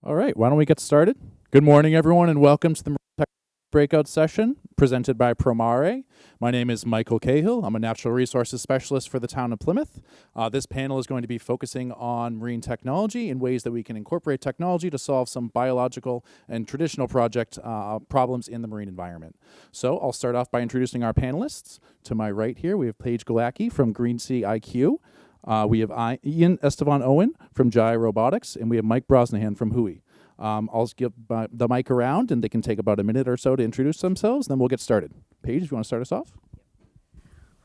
All right, why don't we get started? Good morning, everyone, and welcome to the Marine Tech breakout session presented by Promare. My name is Michael Cahill. I'm a natural resources specialist for the town of Plymouth. This panel is going to be focusing on marine technology and ways that we can incorporate technology to solve some biological and traditional project problems in the marine environment. So I'll start off by introducing our panelists. To my right here, we have Paige Galacki from Greensea IQ. We have Ian Estevan Owen from Jaya Robotics, and we have Mike Brosnahan from Hui. I'll give the mic around, and they can take about a minute or so to introduce themselves, then we'll get started. Paige, if you want to start us off?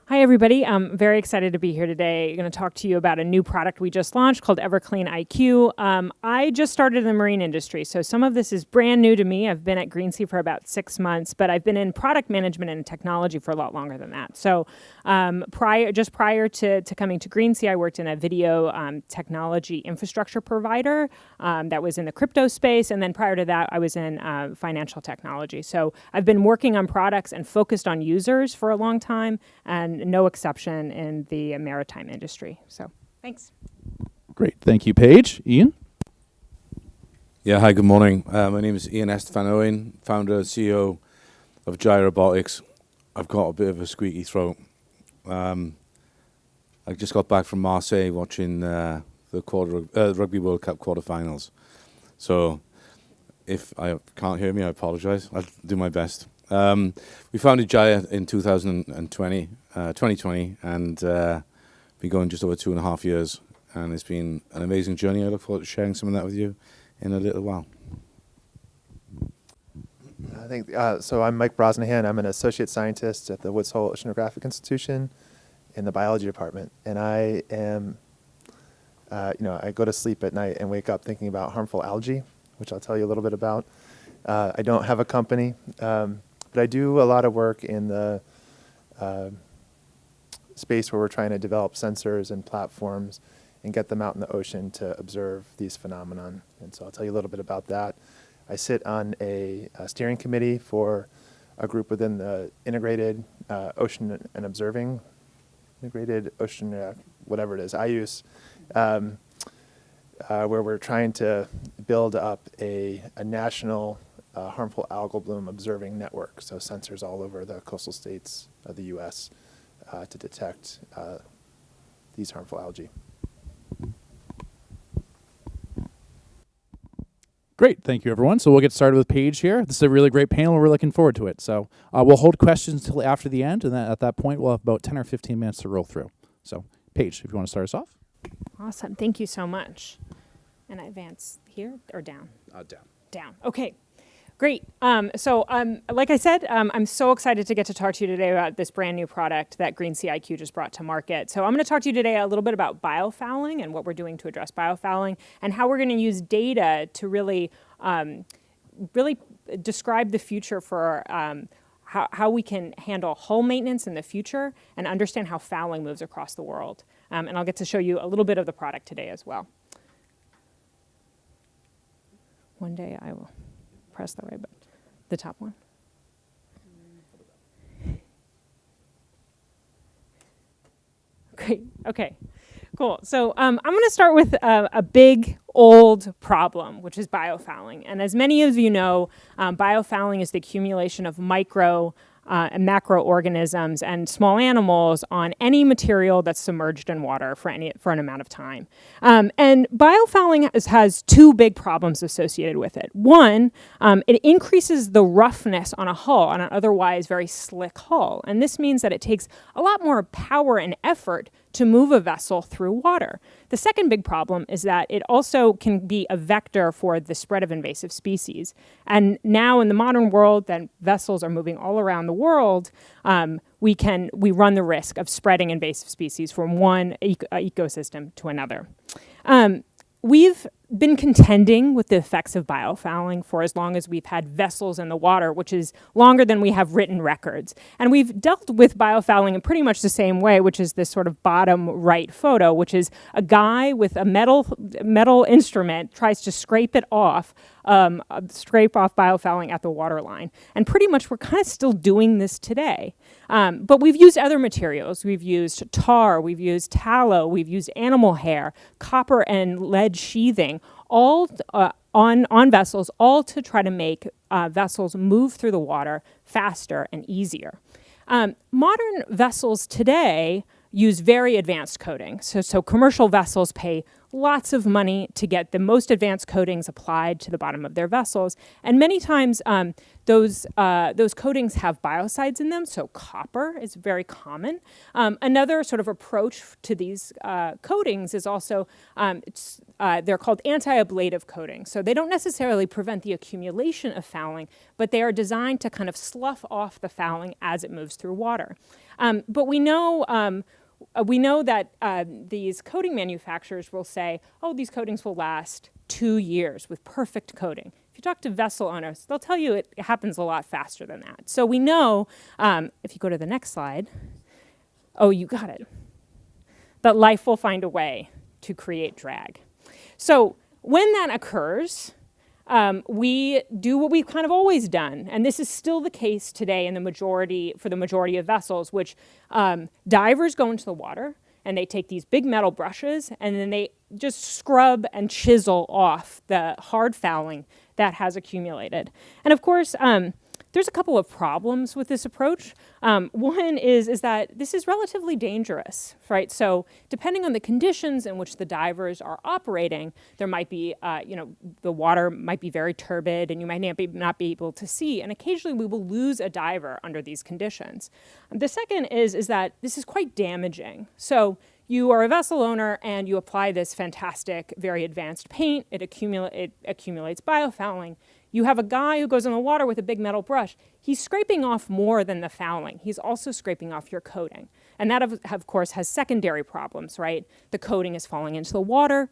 Hi, everybody. I'm very excited to be here today. I'm going to talk to you about a new product we just launched called Everclean IQ. I just started in the marine industry, so some of this is brand new to me. I've been at Greensea for about 6 months, but I've been in product management and technology for a lot longer than that. So prior to coming to Greensea, I worked in a video technology infrastructure provider that was in the crypto space, and then prior to that, I was in financial technology. So I've been working on products and focused on users for a long time, and no exception in the maritime industry. So, thanks. Great, thank you, Paige. Ian? Yeah, hi, good morning. My name is Ian Estevan Owen, founder and CEO of Jaya Robotics. I've got a bit of a squeaky throat. I just got back from Marseille watching the Rugby World Cup quarterfinals. So if I can't hear me, I apologize. I'll do my best. We founded Jaya in 2020, and been going just over 2.5 years. And it's been an amazing journey. I look forward to sharing some of that with you in a little while. I think so. I'm Mike Brosnahan. I'm an associate scientist at the Woods Hole Oceanographic Institution in the biology department, and I am, I go to sleep at night and wake up thinking about harmful algae, which I'll tell you a little bit about. I don't have a company, but I do a lot of work in the space where we're trying to develop sensors and platforms and get them out in the ocean to observe these phenomenon. And so I'll tell you a little bit about that. I sit on a steering committee for a group within the Integrated Ocean and Observing, Integrated Ocean, whatever it is, IUCE, where we're trying to build up a national harmful algal bloom observing network, so sensors all over the coastal states of the U.S. To detect these harmful algae. Great, thank you, everyone. So we'll get started with Paige here. This is a really great panel. We're looking forward to it. So we'll hold questions until after the end, and then at that point, we'll have about 10 or 15 minutes to roll through. So, Paige, if you want to start us off. Awesome. Thank you so much. And I advance here or down? Down. Down. Okay. Great. Like I said, I'm so excited to get to talk to you today about this brand new product that Greensea IQ just brought to market. So I'm going to talk to you today a little bit about biofouling and what we're doing to address biofouling, and how we're going to use data to really describe the future for how we can handle hull maintenance in the future and understand how fouling moves across the world. And I'll get to show you a little bit of the product today as well. One day I will press the right button. The top one. Great. Okay. Cool. So I'm going to start with a big, old problem, which is biofouling. And as many of you know, biofouling is the accumulation of micro and macroorganisms and small animals on any material that's submerged in water for an amount of time. And biofouling has two big problems associated with it. One, it increases the roughness on a hull, on an otherwise very slick hull. And this means that it takes a lot more power and effort to move a vessel through water. The second big problem is that it also can be a vector for the spread of invasive species. And now in the modern world, that vessels are moving all around the world, we run the risk of spreading invasive species from one ecosystem to another. We've been contending with the effects of biofouling for as long as we've had vessels in the water, which is longer than we have written records. And we've dealt with biofouling in pretty much the same way, which is this sort of bottom right photo, which is a guy with a metal instrument tries to scrape off biofouling at the waterline. And pretty much we're kind of still doing this today. But we've used other materials. We've used tar, we've used tallow, we've used animal hair, copper and lead sheathing, all on vessels, all to try to make vessels move through the water faster and easier. Modern vessels today use very advanced coating. So commercial vessels pay lots of money to get the most advanced coatings applied to the bottom of their vessels. And many times those coatings have biocides in them, so copper is very common. Another sort of approach to these coatings is also, they're called anti-ablative coatings. So they don't necessarily prevent the accumulation of fouling, but they are designed to kind of slough off the fouling as it moves through water. But we know that these coating manufacturers will say, oh, these coatings will last 2 years with perfect coating. If you talk to vessel owners, they'll tell you it happens a lot faster than that. So we know, if you go to the next slide, oh, you got it, that life will find a way to create drag. So when that occurs, we do what we've kind of always done, and this is still the case today in for the majority of vessels, which divers go into the water and they take these big metal brushes and then they just scrub and chisel off the hard fouling that has accumulated. And of course, there's a couple of problems with this approach. One is that this is relatively dangerous, right? So depending on the conditions in which the divers are operating, there might be, the water might be very turbid and you might not be able to see. And occasionally we will lose a diver under these conditions. The second is that this is quite damaging. So you are a vessel owner and you apply this fantastic, very advanced paint. It accumulates biofouling. You have a guy who goes in the water with a big metal brush. He's scraping off more than the fouling. He's also scraping off your coating. And that, of course, has secondary problems, right? The coating is falling into the water,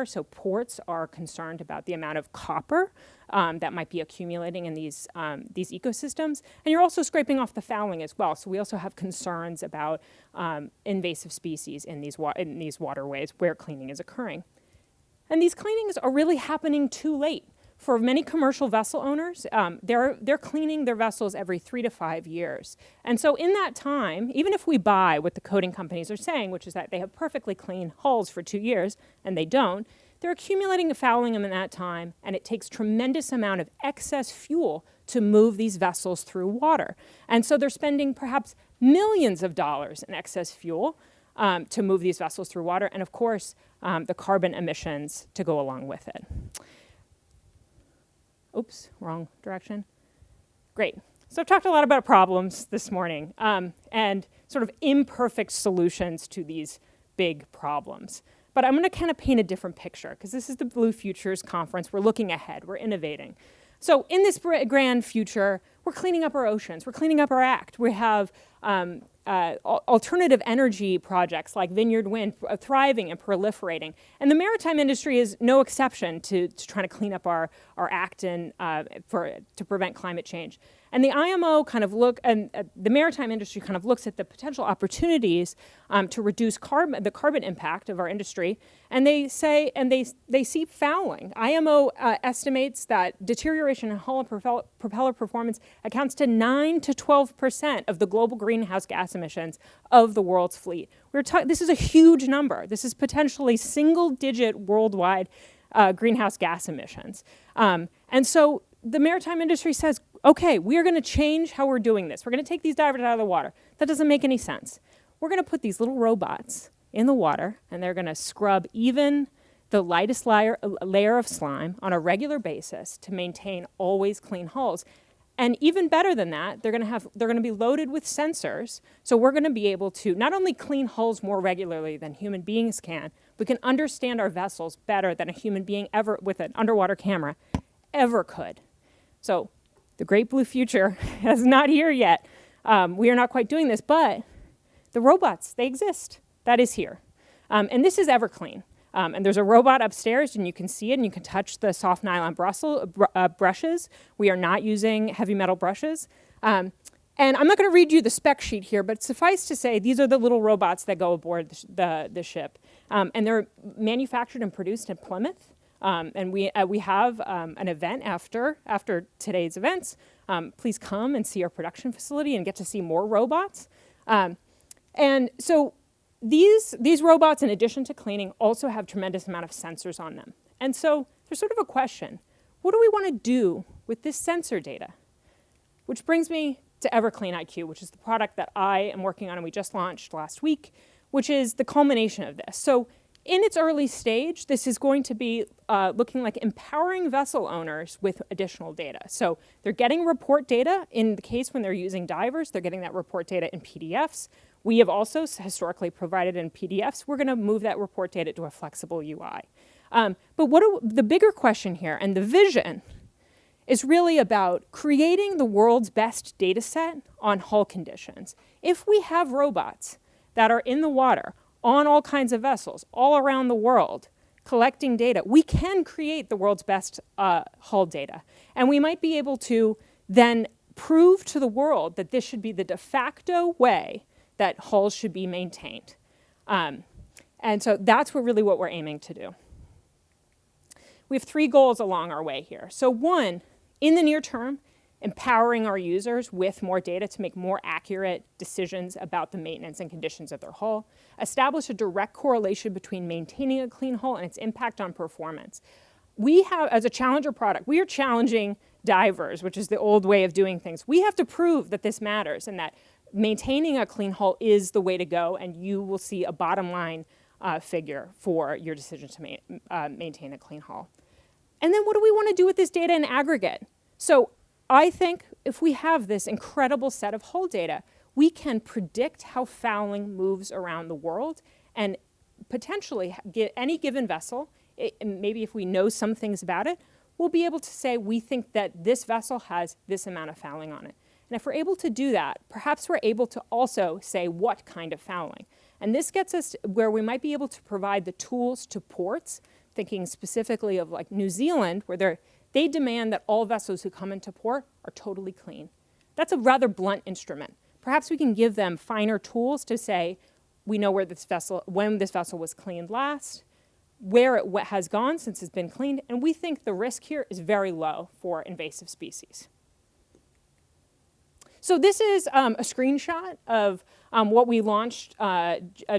so ports are concerned about the amount of copper that might be accumulating in these ecosystems. And you're also scraping off the fouling as well. So we also have concerns about invasive species in these waterways where cleaning is occurring. And these cleanings are really happening too late. For many commercial vessel owners, they're cleaning their vessels every 3 to 5 years. And so in that time, even if we buy what the coating companies are saying, which is that they have perfectly clean hulls for 2 years, and they don't, they're accumulating fouling in that time, and it takes tremendous amount of excess fuel to move these vessels through water. And so they're spending perhaps millions of dollars in excess fuel to move these vessels through water, and of course, the carbon emissions to go along with it. Oops, wrong direction. Great. So I've talked a lot about problems this morning and sort of imperfect solutions to these big problems. But I'm going to kind of paint a different picture because this is the Blue Futures Conference. We're looking ahead. We're innovating. So in this grand future, we're cleaning up our oceans. We're cleaning up our act. We have alternative energy projects like Vineyard Wind thriving and proliferating. And the maritime industry is no exception to trying to clean up our act and to prevent climate change. And the IMO kind of the maritime industry kind of looks at the potential opportunities to reduce the carbon impact of our industry. And they say, they see fouling. IMO estimates that deterioration in hull and propeller performance accounts to 9 to 12% of the global greenhouse gas emissions of the world's fleet. This is a huge number. This is potentially single-digit worldwide greenhouse gas emissions. And so the maritime industry says, okay, we are going to change how we're doing this. We're going to take these divers out of the water. That doesn't make any sense. We're going to put these little robots in the water, and they're going to scrub even the lightest layer of slime on a regular basis to maintain always clean hulls. And even better than that, they're going to be loaded with sensors. So we're going to be able to not only clean hulls more regularly than human beings can, we can understand our vessels better than a human being ever with an underwater camera ever could. So the great blue future is not here yet. We are not quite doing this, but the robots, they exist. That is here. And this is EverClean. And there's a robot upstairs, and you can see it, and you can touch the soft nylon brushes. We are not using heavy metal brushes. And I'm not going to read you the spec sheet here, but suffice to say, these are the little robots that go aboard the ship. And they're manufactured and produced in Plymouth. And we have an event after today's events. Please come and see our production facility and get to see more robots. And so these robots, in addition to cleaning, also have tremendous amount of sensors on them. And so there's sort of a question. What do we want to do with this sensor data? Which brings me to EverClean IQ, which is the product that I am working on and we just launched last week, which is the culmination of this. So in its early stage, this is going to be looking like empowering vessel owners with additional data. So they're getting report data. In the case when they're using divers, they're getting that report data in PDFs. We have also historically provided in PDFs. We're going to move that report data to a flexible UI. But the bigger question here and the vision is really about creating the world's best data set on hull conditions. If we have robots that are in the water on all kinds of vessels all around the world collecting data, we can create the world's best hull data. And we might be able to then prove to the world that this should be the de facto way that hulls should be maintained. And so that's really what we're aiming to do. We have 3 goals along our way here. So 1, in the near term, empowering our users with more data to make more accurate decisions about the maintenance and conditions of their hull. Establish a direct correlation between maintaining a clean hull and its impact on performance. We have, as a challenger product, we are challenging divers, which is the old way of doing things. We have to prove that this matters and that maintaining a clean hull is the way to go, and you will see a bottom line figure for your decision to maintain a clean hull. And then what do we want to do with this data in aggregate? So I think if we have this incredible set of hull data, we can predict how fouling moves around the world and potentially get any given vessel, maybe if we know some things about it, we'll be able to say we think that this vessel has this amount of fouling on it. And if we're able to do that, perhaps we're able to also say what kind of fouling. And this gets us where we might be able to provide the tools to ports, thinking specifically of like New Zealand, where they demand that all vessels who come into port are totally clean. That's a rather blunt instrument. Perhaps we can give them finer tools to say, we know where this vessel, when this vessel was cleaned last, where it has gone since it's been cleaned, and we think the risk here is very low for invasive species. So this is a screenshot of what we launched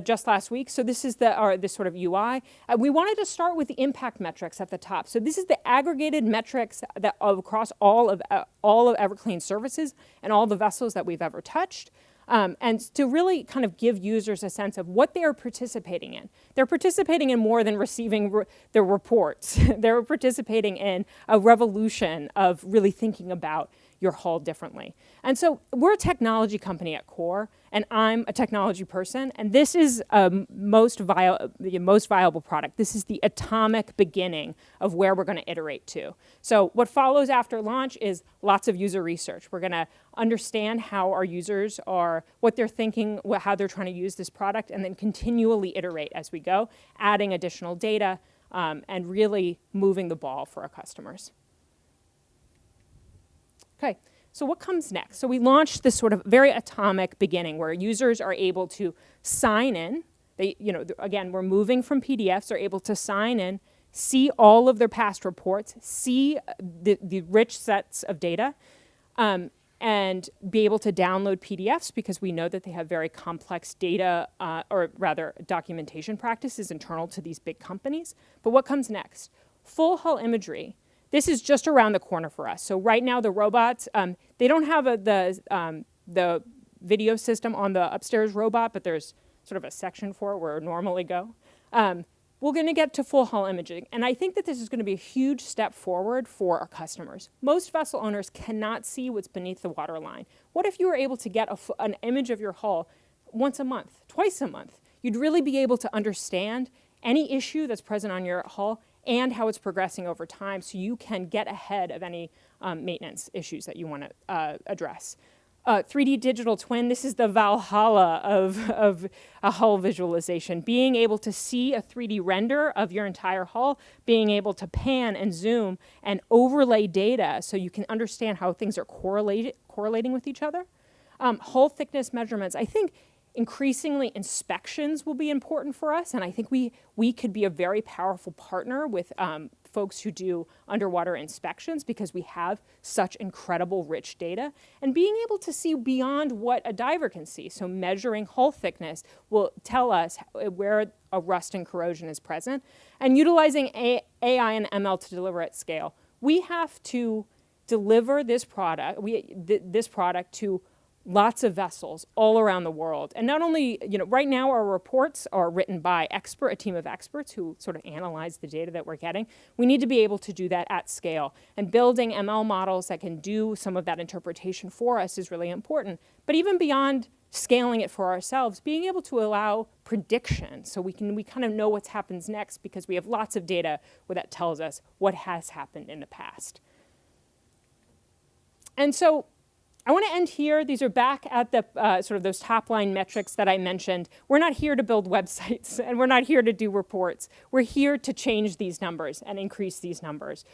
just last week. So this is this sort of UI. We wanted to start with the impact metrics at the top. So this is the aggregated metrics that across all of EverClean services and all the vessels that we've ever touched. And to really kind of give users a sense of what they are participating in. They're participating in more than receiving their reports. They're participating in a revolution of really thinking about your hull differently. And so we're a technology company at core, and I'm a technology person, and this is the most viable product. This is the atomic beginning of where we're going to iterate to. So what follows after launch is lots of user research. We're going to understand how our users are, what they're thinking, how they're trying to use this product, and then continually iterate as we go, adding additional data, and really moving the ball for our customers. Okay, so what comes next? So we launched this sort of very atomic beginning where users are able to sign in. They, again, we're moving from PDFs. They're able to sign in, see all of their past reports, see the rich sets of data, and be able to download PDFs because we know that they have very complex data, or rather documentation practices internal to these big companies. But what comes next? Full hull imagery. This is just around the corner for us. So right now the robots, they don't have the video system on the upstairs robot, but there's sort of a section for it where it would normally go. We're going to get to full hull imaging. And I think that this is going to be a huge step forward for our customers. Most vessel owners cannot see what's beneath the waterline. What if you were able to get an image of your hull once a month, twice a month? You'd really be able to understand any issue that's present on your hull and how it's progressing over time so you can get ahead of any maintenance issues that you want to address. 3D digital twin, this is the Valhalla of a hull visualization. Being able to see a 3D render of your entire hull, being able to pan and zoom and overlay data so you can understand how things are correlating with each other. Hull thickness measurements, I think increasingly inspections will be important for us, and I think we could be a very powerful partner with folks who do underwater inspections because we have such incredible rich data, and being able to see beyond what a diver can see. So measuring hull thickness will tell us where a rust and corrosion is present, and utilizing AI and ML to deliver at scale. We have to deliver this product, this product to lots of vessels all around the world. And not only, right now our reports are written by a team of experts who sort of analyze the data that we're getting. We need to be able to do that at scale. And building ML models that can do some of that interpretation for us is really important. But even beyond scaling it for ourselves, being able to allow prediction so we kind of know what happens next because we have lots of data where that tells us what has happened in the past. And so I want to end here. These are back at the sort of those top line metrics that I mentioned. We're not here to build websites and we're not here to do reports. We're here to change these numbers and increase these numbers.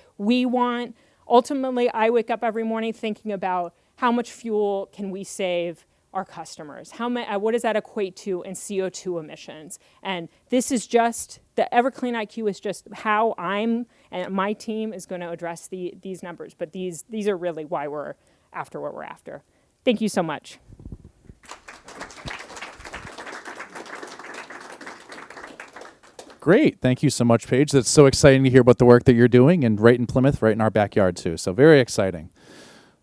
Ultimately, I wake up every morning thinking about how much fuel can we save our customers? What does that equate to in CO2 emissions? And this is just, the EverClean IQ is just how I'm and my team is going to address these numbers. But these are really why we're after what we're after. Thank you so much. Great. Thank you so much, Paige. That's so exciting to hear about the work that you're doing, and right in Plymouth, right in our backyard too. So very exciting.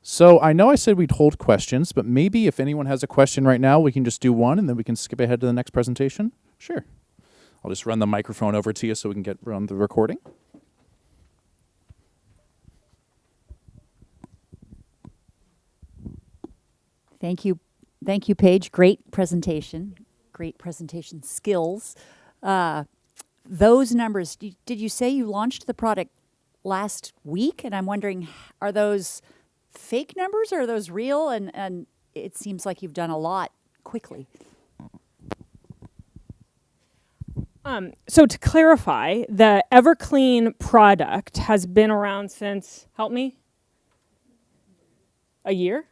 So I know I said we'd hold questions, but maybe if anyone has a question right now, we can just do one and then we can skip ahead to the next presentation. Sure. I'll just run the microphone over to you so we can run the recording. Thank you, Paige. Great presentation skills. Those numbers, did you say you launched the product last week? And I'm wondering, are those fake numbers or are those real? And it seems like you've done a lot quickly. So to clarify, the EverClean product has been around since, help me? A year.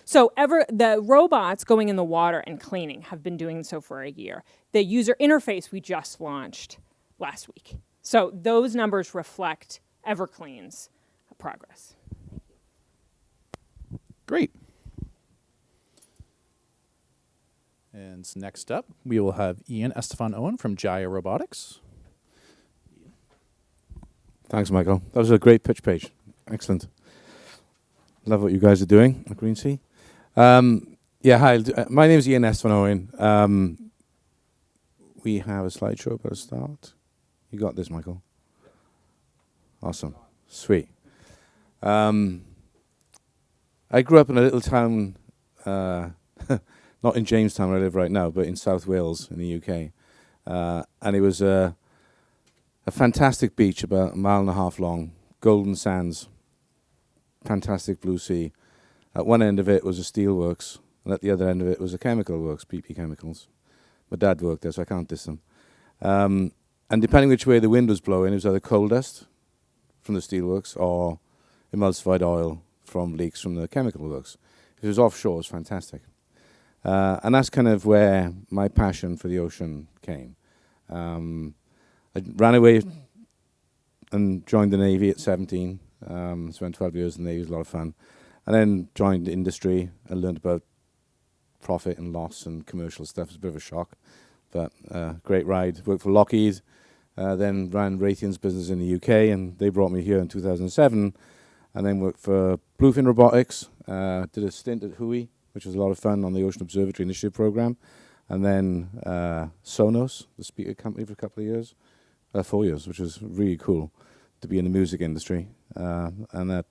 So the robots going in the water and cleaning have been doing so for a year. The user interface we just launched last week. So those numbers reflect EverClean's progress. Great. And next up, we will have Ian Estefan-Owen from Jaya Robotics. Thanks, Michael. That was a great pitch, Paige. Excellent. Love what you guys are doing at Green Sea. Hi. My name is Ian Estefan-Owen. We have a slideshow at the start. You got this, Michael. Awesome. Sweet. I grew up in a little town, not in Jamestown where I live right now, but in South Wales in the UK. And it was a fantastic beach about 1.5 miles long, golden sands, fantastic blue sea. At one end of it was a steelworks, and at the other end of it was a chemical works, BP Chemicals. My dad worked there, so I can't diss them. And depending which way the wind was blowing, it was either coal dust from the steelworks or emulsified oil from leaks from the chemical works. If it was offshore, it was fantastic. And that's kind of where my passion for the ocean came. I ran away and joined the Navy at 17. Spent 12 years in the Navy, it was a lot of fun. And then joined the industry and learned about profit and loss and commercial stuff. It was a bit of a shock, but great ride. Worked for Lockheed, then ran Raytheon's business in the UK, and they brought me here in 2007. And then worked for Bluefin Robotics, did a stint at Hui, which was a lot of fun on the Ocean Observatory Initiative Program. And then Sonos, the speaker company, for a couple of years, 4 years, which was really cool to be in the music industry. And that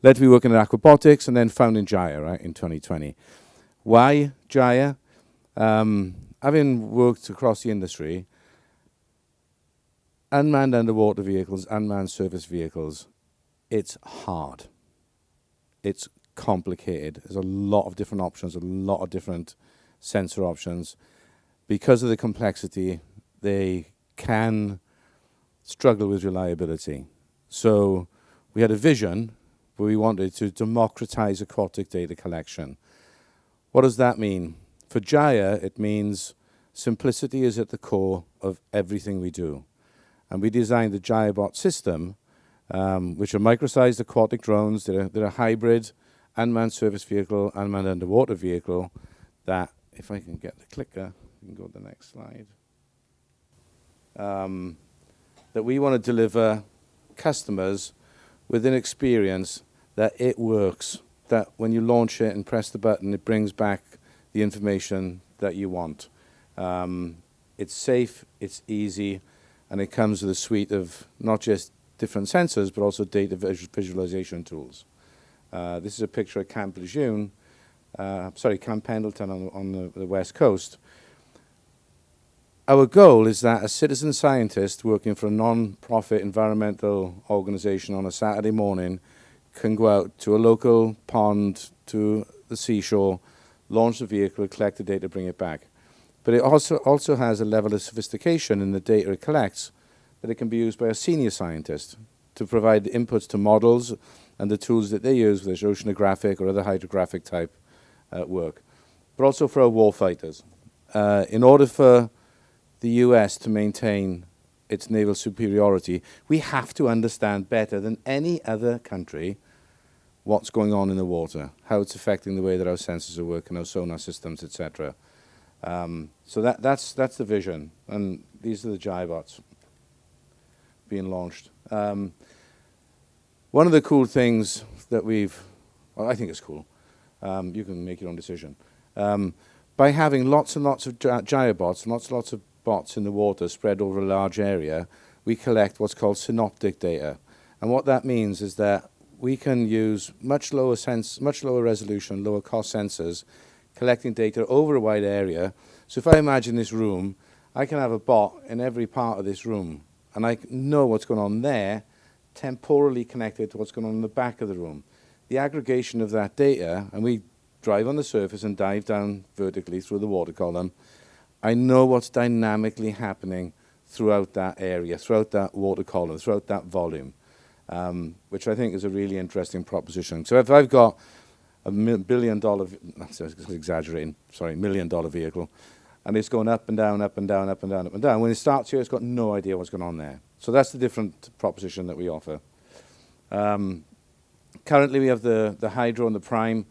led to me working at Aquabotics and then founding Jaya, right, in 2020. Why Jaya? Having worked across the industry, unmanned underwater vehicles, unmanned surface vehicles, it's hard. It's complicated. There's a lot of different options, a lot of different sensor options. Because of the complexity, they can struggle with reliability. So we had a vision where we wanted to democratize aquatic data collection. What does that mean? For Jaya, it means simplicity is at the core of everything we do. And we designed the Gyrobot system, which are micro-sized aquatic drones. They're a hybrid unmanned surface vehicle, unmanned underwater vehicle that, if I can get the clicker, we can go to the next slide, that we want to deliver customers with an experience that it works, that when you launch it and press the button, it brings back the information that you want. It's safe, it's easy, and it comes with a suite of not just different sensors, but also data visualization tools. This is a picture of Camp Lejeune, Camp Pendleton on the West Coast. Our goal is that a citizen scientist working for a non-profit environmental organization on a Saturday morning can go out to a local pond, to the seashore, launch the vehicle, collect the data, bring it back. But it also has a level of sophistication in the data it collects that it can be used by a senior scientist to provide inputs to models and the tools that they use, whether it's oceanographic or other hydrographic type work. But also for our warfighters. In order for the US to maintain its naval superiority, we have to understand better than any other country what's going on in the water, how it's affecting the way that our sensors are working, our sonar systems, etc. So that's the vision, and these are the Gyrobots being launched. One of the cool things that I think it's cool, you can make your own decision, by having lots and lots of Gyrobots, lots of bots in the water spread over a large area, we collect what's called synoptic data. And what that means is that we can use much lower resolution, lower cost sensors, collecting data over a wide area. So if I imagine this room, I can have a bot in every part of this room, and I know what's going on there, temporally connected to what's going on in the back of the room. The aggregation of that data, and we drive on the surface and dive down vertically through the water column, I know what's dynamically happening throughout that area, throughout that water column, throughout that volume, which I think is a really interesting proposition. So if I've got a $1 billion, that's exaggerating, sorry, $1 million vehicle, and it's going up and down, up and down, up and down, up and down. When it starts here, it's got no idea what's going on there. So that's the different proposition that we offer. Currently, we have the Hydro and the Prime.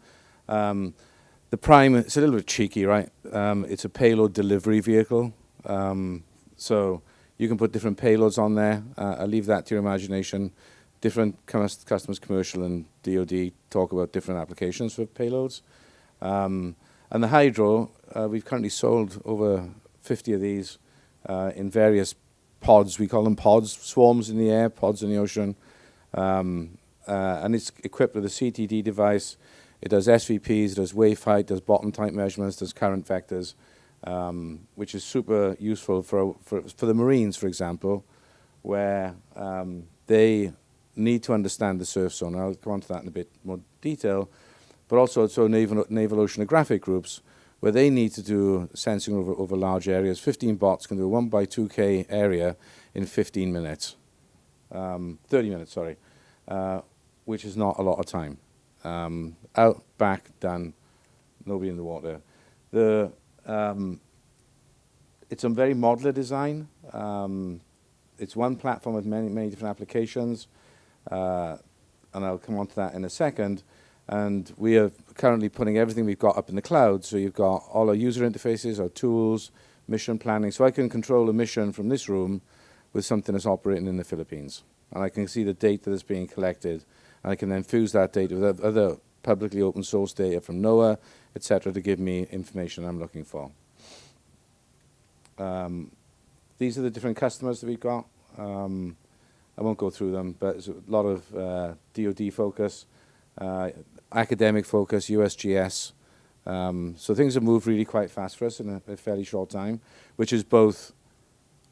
The Prime, it's a little bit cheeky, right? It's a payload delivery vehicle. So you can put different payloads on there. I'll leave that to your imagination. Different customers, commercial and DoD, talk about different applications for payloads. And the Hydro, we've currently sold over 50 of these in various pods. We call them pods, swarms in the air, pods in the ocean. And it's equipped with a CTD device. It does SVPs, it does wave height, does bottom type measurements, does current vectors, which is super useful for the Marines, for example, where they need to understand the surf zone. I'll come on to that in a bit more detail. But also naval oceanographic groups, where they need to do sensing over large areas. 15 bots can do a 1 by 2K area in 15 minutes. 30 minutes, sorry, which is not a lot of time. Out, back, done, nobody in the water. It's a very modular design. It's one platform with many different applications, and I'll come on to that in a second. And we are currently putting everything we've got up in the cloud. So you've got all our user interfaces, our tools, mission planning. So I can control a mission from this room with something that's operating in the Philippines. And I can see the data that's being collected. And I can then fuse that data with other publicly open source data from NOAA, et cetera, to give me information I'm looking for. These are the different customers that we've got. I won't go through them, but there's a lot of DoD focus. Academic focus, USGS. So things have moved really quite fast for us in a fairly short time, which is both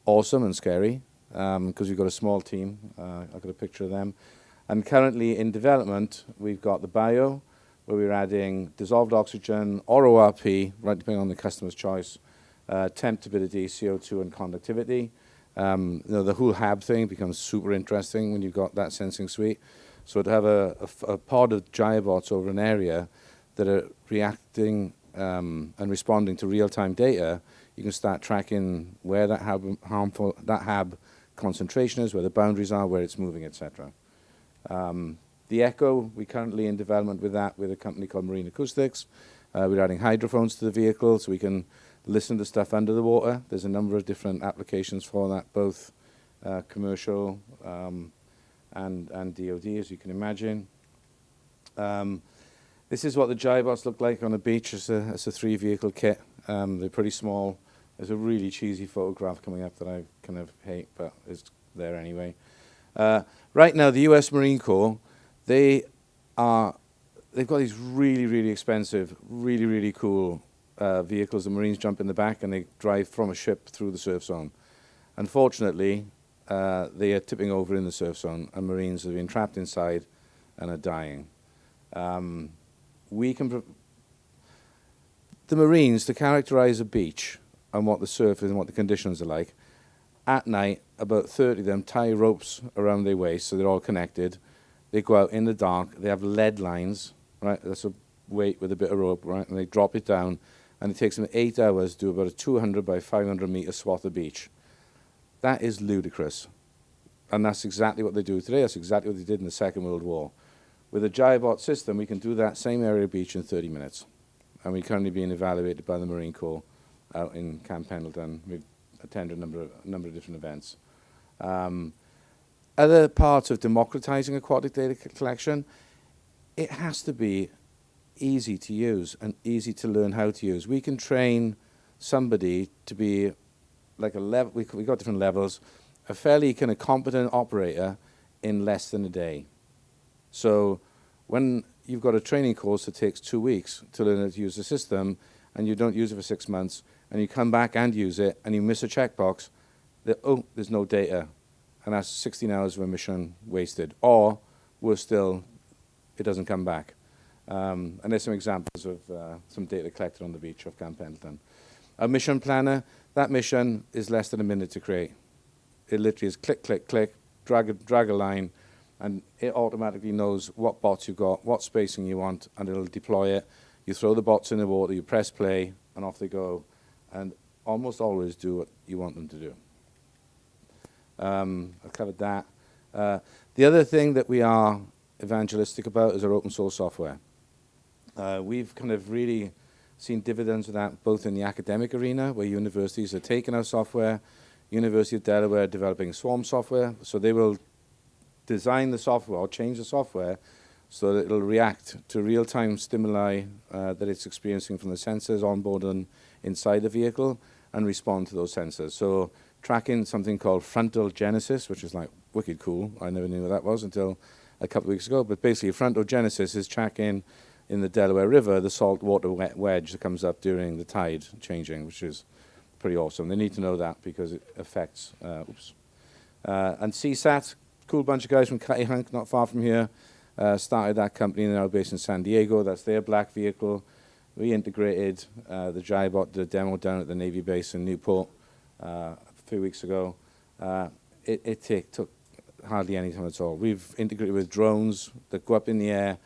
awesome and scary, because we've got a small team. I've got a picture of them. And currently in development, we've got the bio, where we're adding dissolved oxygen or ORP, right depending on the customer's choice, temp turbidity, CO2, and conductivity. The whole HAB thing becomes super interesting when you've got that sensing suite. So to have a pod of Gyrobots over an area that are reacting and responding to real-time data, you can start tracking where that HAB concentration is, where the boundaries are, where it's moving, etc. The Echo, we're currently in development with that with a company called Marine Acoustics. We're adding hydrophones to the vehicle so we can listen to stuff under the water. There's a number of different applications for that, both commercial and DoD, as you can imagine. This is what the Gyrobots look like on a beach. It's a 3-vehicle kit. They're pretty small. There's a really cheesy photograph coming up that I kind of hate, but it's there anyway. Right now, the U.S. Marine Corps, they've got these really, really expensive, really, really cool vehicles. The Marines jump in the back and they drive from a ship through the surf zone. Unfortunately, they are tipping over in the surf zone, and Marines have been trapped inside and are dying. The Marines, to characterize a beach and what the surf is and what the conditions are like, at night, about 30 of them tie ropes around their waist so they're all connected. They go out in the dark. They have lead lines, right? That's a weight with a bit of rope, right? And they drop it down, and it takes them 8 hours to do about a 200 by 500 meter swath of beach. That is ludicrous. And that's exactly what they do today. That's exactly what they did in the Second World War. With a Gyrobot system, we can do that same area of beach in 30 minutes. And we're currently being evaluated by the Marine Corps out in Camp Pendleton. We've attended a number of different events. Other parts of democratizing aquatic data collection, it has to be easy to use and easy to learn how to use. We can train somebody to be like a level, we've got different levels, a fairly kind of competent operator in less than a day. So when you've got a training course that takes 2 weeks to learn how to use the system, and you don't use it for 6 months, and you come back and use it, and you miss a checkbox, oh, there's no data. And that's 16 hours of a mission wasted. Or, worse still, it doesn't come back. And there's some examples of some data collected on the beach of Camp Pendleton. A mission planner, that mission is less than a minute to create. It literally is click, click, click, drag a line, and it automatically knows what bots you've got, what spacing you want, and it'll deploy it. You throw the bots in the water, you press play, and off they go, and almost always do what you want them to do. I've covered that. The other thing that we are evangelistic about is our open source software. We've kind of really seen dividends of that both in the academic arena, where universities are taking our software, University of Delaware developing Swarm software, so they will design the software or change the software so that it'll react to real-time stimuli that it's experiencing from the sensors on board and inside the vehicle and respond to those sensors. So tracking something called frontal genesis, which is like wicked cool. I never knew what that was until a couple of weeks ago. But basically, frontal genesis is tracking in the Delaware River the saltwater wedge that comes up during the tide changing, which is pretty awesome. They need to know that because it affects, and CSAT, cool bunch of guys from Kittyhunk, not far from here, started that company. They're now based in San Diego. That's their black vehicle. We integrated the Gyrobot, did a demo down at the Navy base in Newport a few weeks ago. It took hardly any time at all. We've integrated with drones that go up in the air,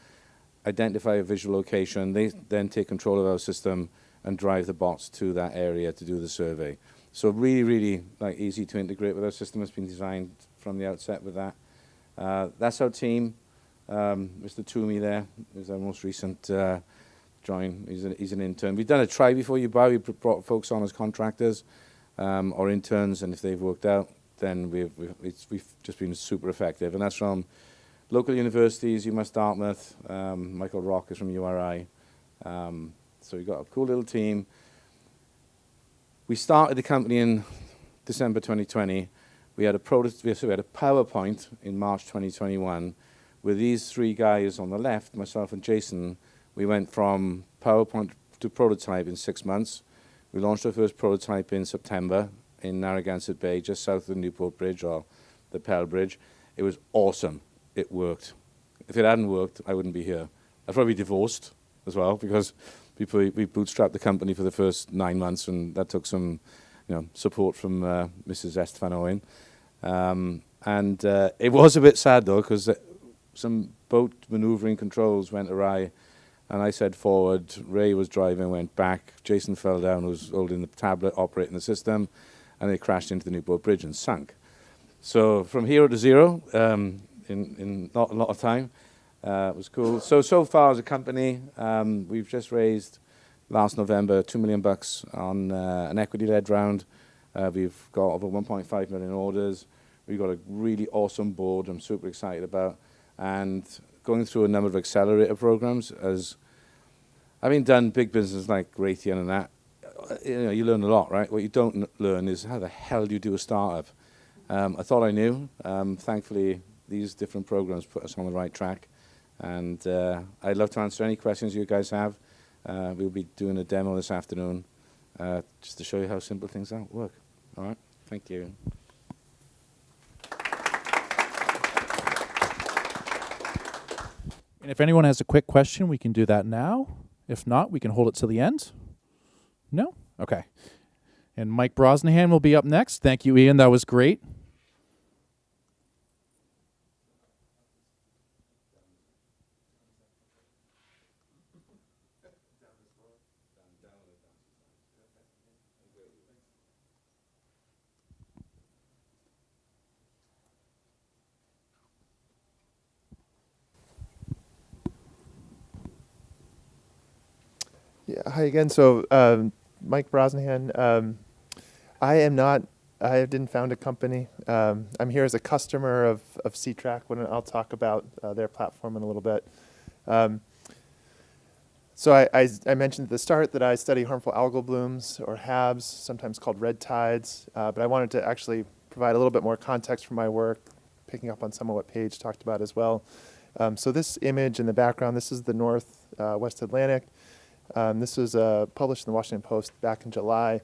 identify a visual location. They then take control of our system and drive the bots to that area to do the survey. So really, really like easy to integrate with our system. It's been designed from the outset with that. That's our team. Mr. Toomey there is our most recent join. He's an intern. We've done a try before you buy. We brought folks on as contractors or interns, and if they've worked out, then we've just been super effective. And that's from local universities, UMass Dartmouth. Michael Rock is from URI. So we've got a cool little team. We started the company in December 2020. We had a PowerPoint in March 2021 with these three guys on the left, myself and Jason. We went from PowerPoint to prototype in 6 months. We launched our first prototype in September in Narragansett Bay, just south of the Newport Bridge or the Pell Bridge. It was awesome. It worked. If it hadn't worked, I wouldn't be here. I'd probably be divorced as well because we bootstrapped the company for the first 9 months, and that took some support from Mrs. Est van Ooyen. And it was a bit sad, though, because some boat maneuvering controls went awry, and I said forward, Ray was driving, went back, Jason fell down, was holding the tablet, operating the system, and it crashed into the Newport Bridge and sunk. So from hero to zero in not a lot of time. It was cool. So far as a company, we've just raised last November $2 million on an equity-led round. We've got over 1.5 million orders. We've got a really awesome board I'm super excited about, and going through a number of accelerator programs. As having done big business like Raytheon and that, you learn a lot, right? What you don't learn is how the hell do you do a startup. I thought I knew. Thankfully, these different programs put us on the right track, and I'd love to answer any questions you guys have. We'll be doing a demo this afternoon, just to show you how simple things work. All right, thank you. And if anyone has a quick question, we can do that now. If not, we can hold it till the end. No? Okay. And Mike Brosnahan will be up next. Thank you, Ian. That was great. Yeah, hi again. So, Mike Brosnahan. I didn't found a company. I'm here as a customer of C-Track. I'll talk about their platform in a little bit. So I mentioned at the start that I study harmful algal blooms, or HABs, sometimes called red tides. But I wanted to actually provide a little bit more context for my work, picking up on some of what Paige talked about as well. So this image in the background, this is the West Atlantic. This was published in the Washington Post back in July.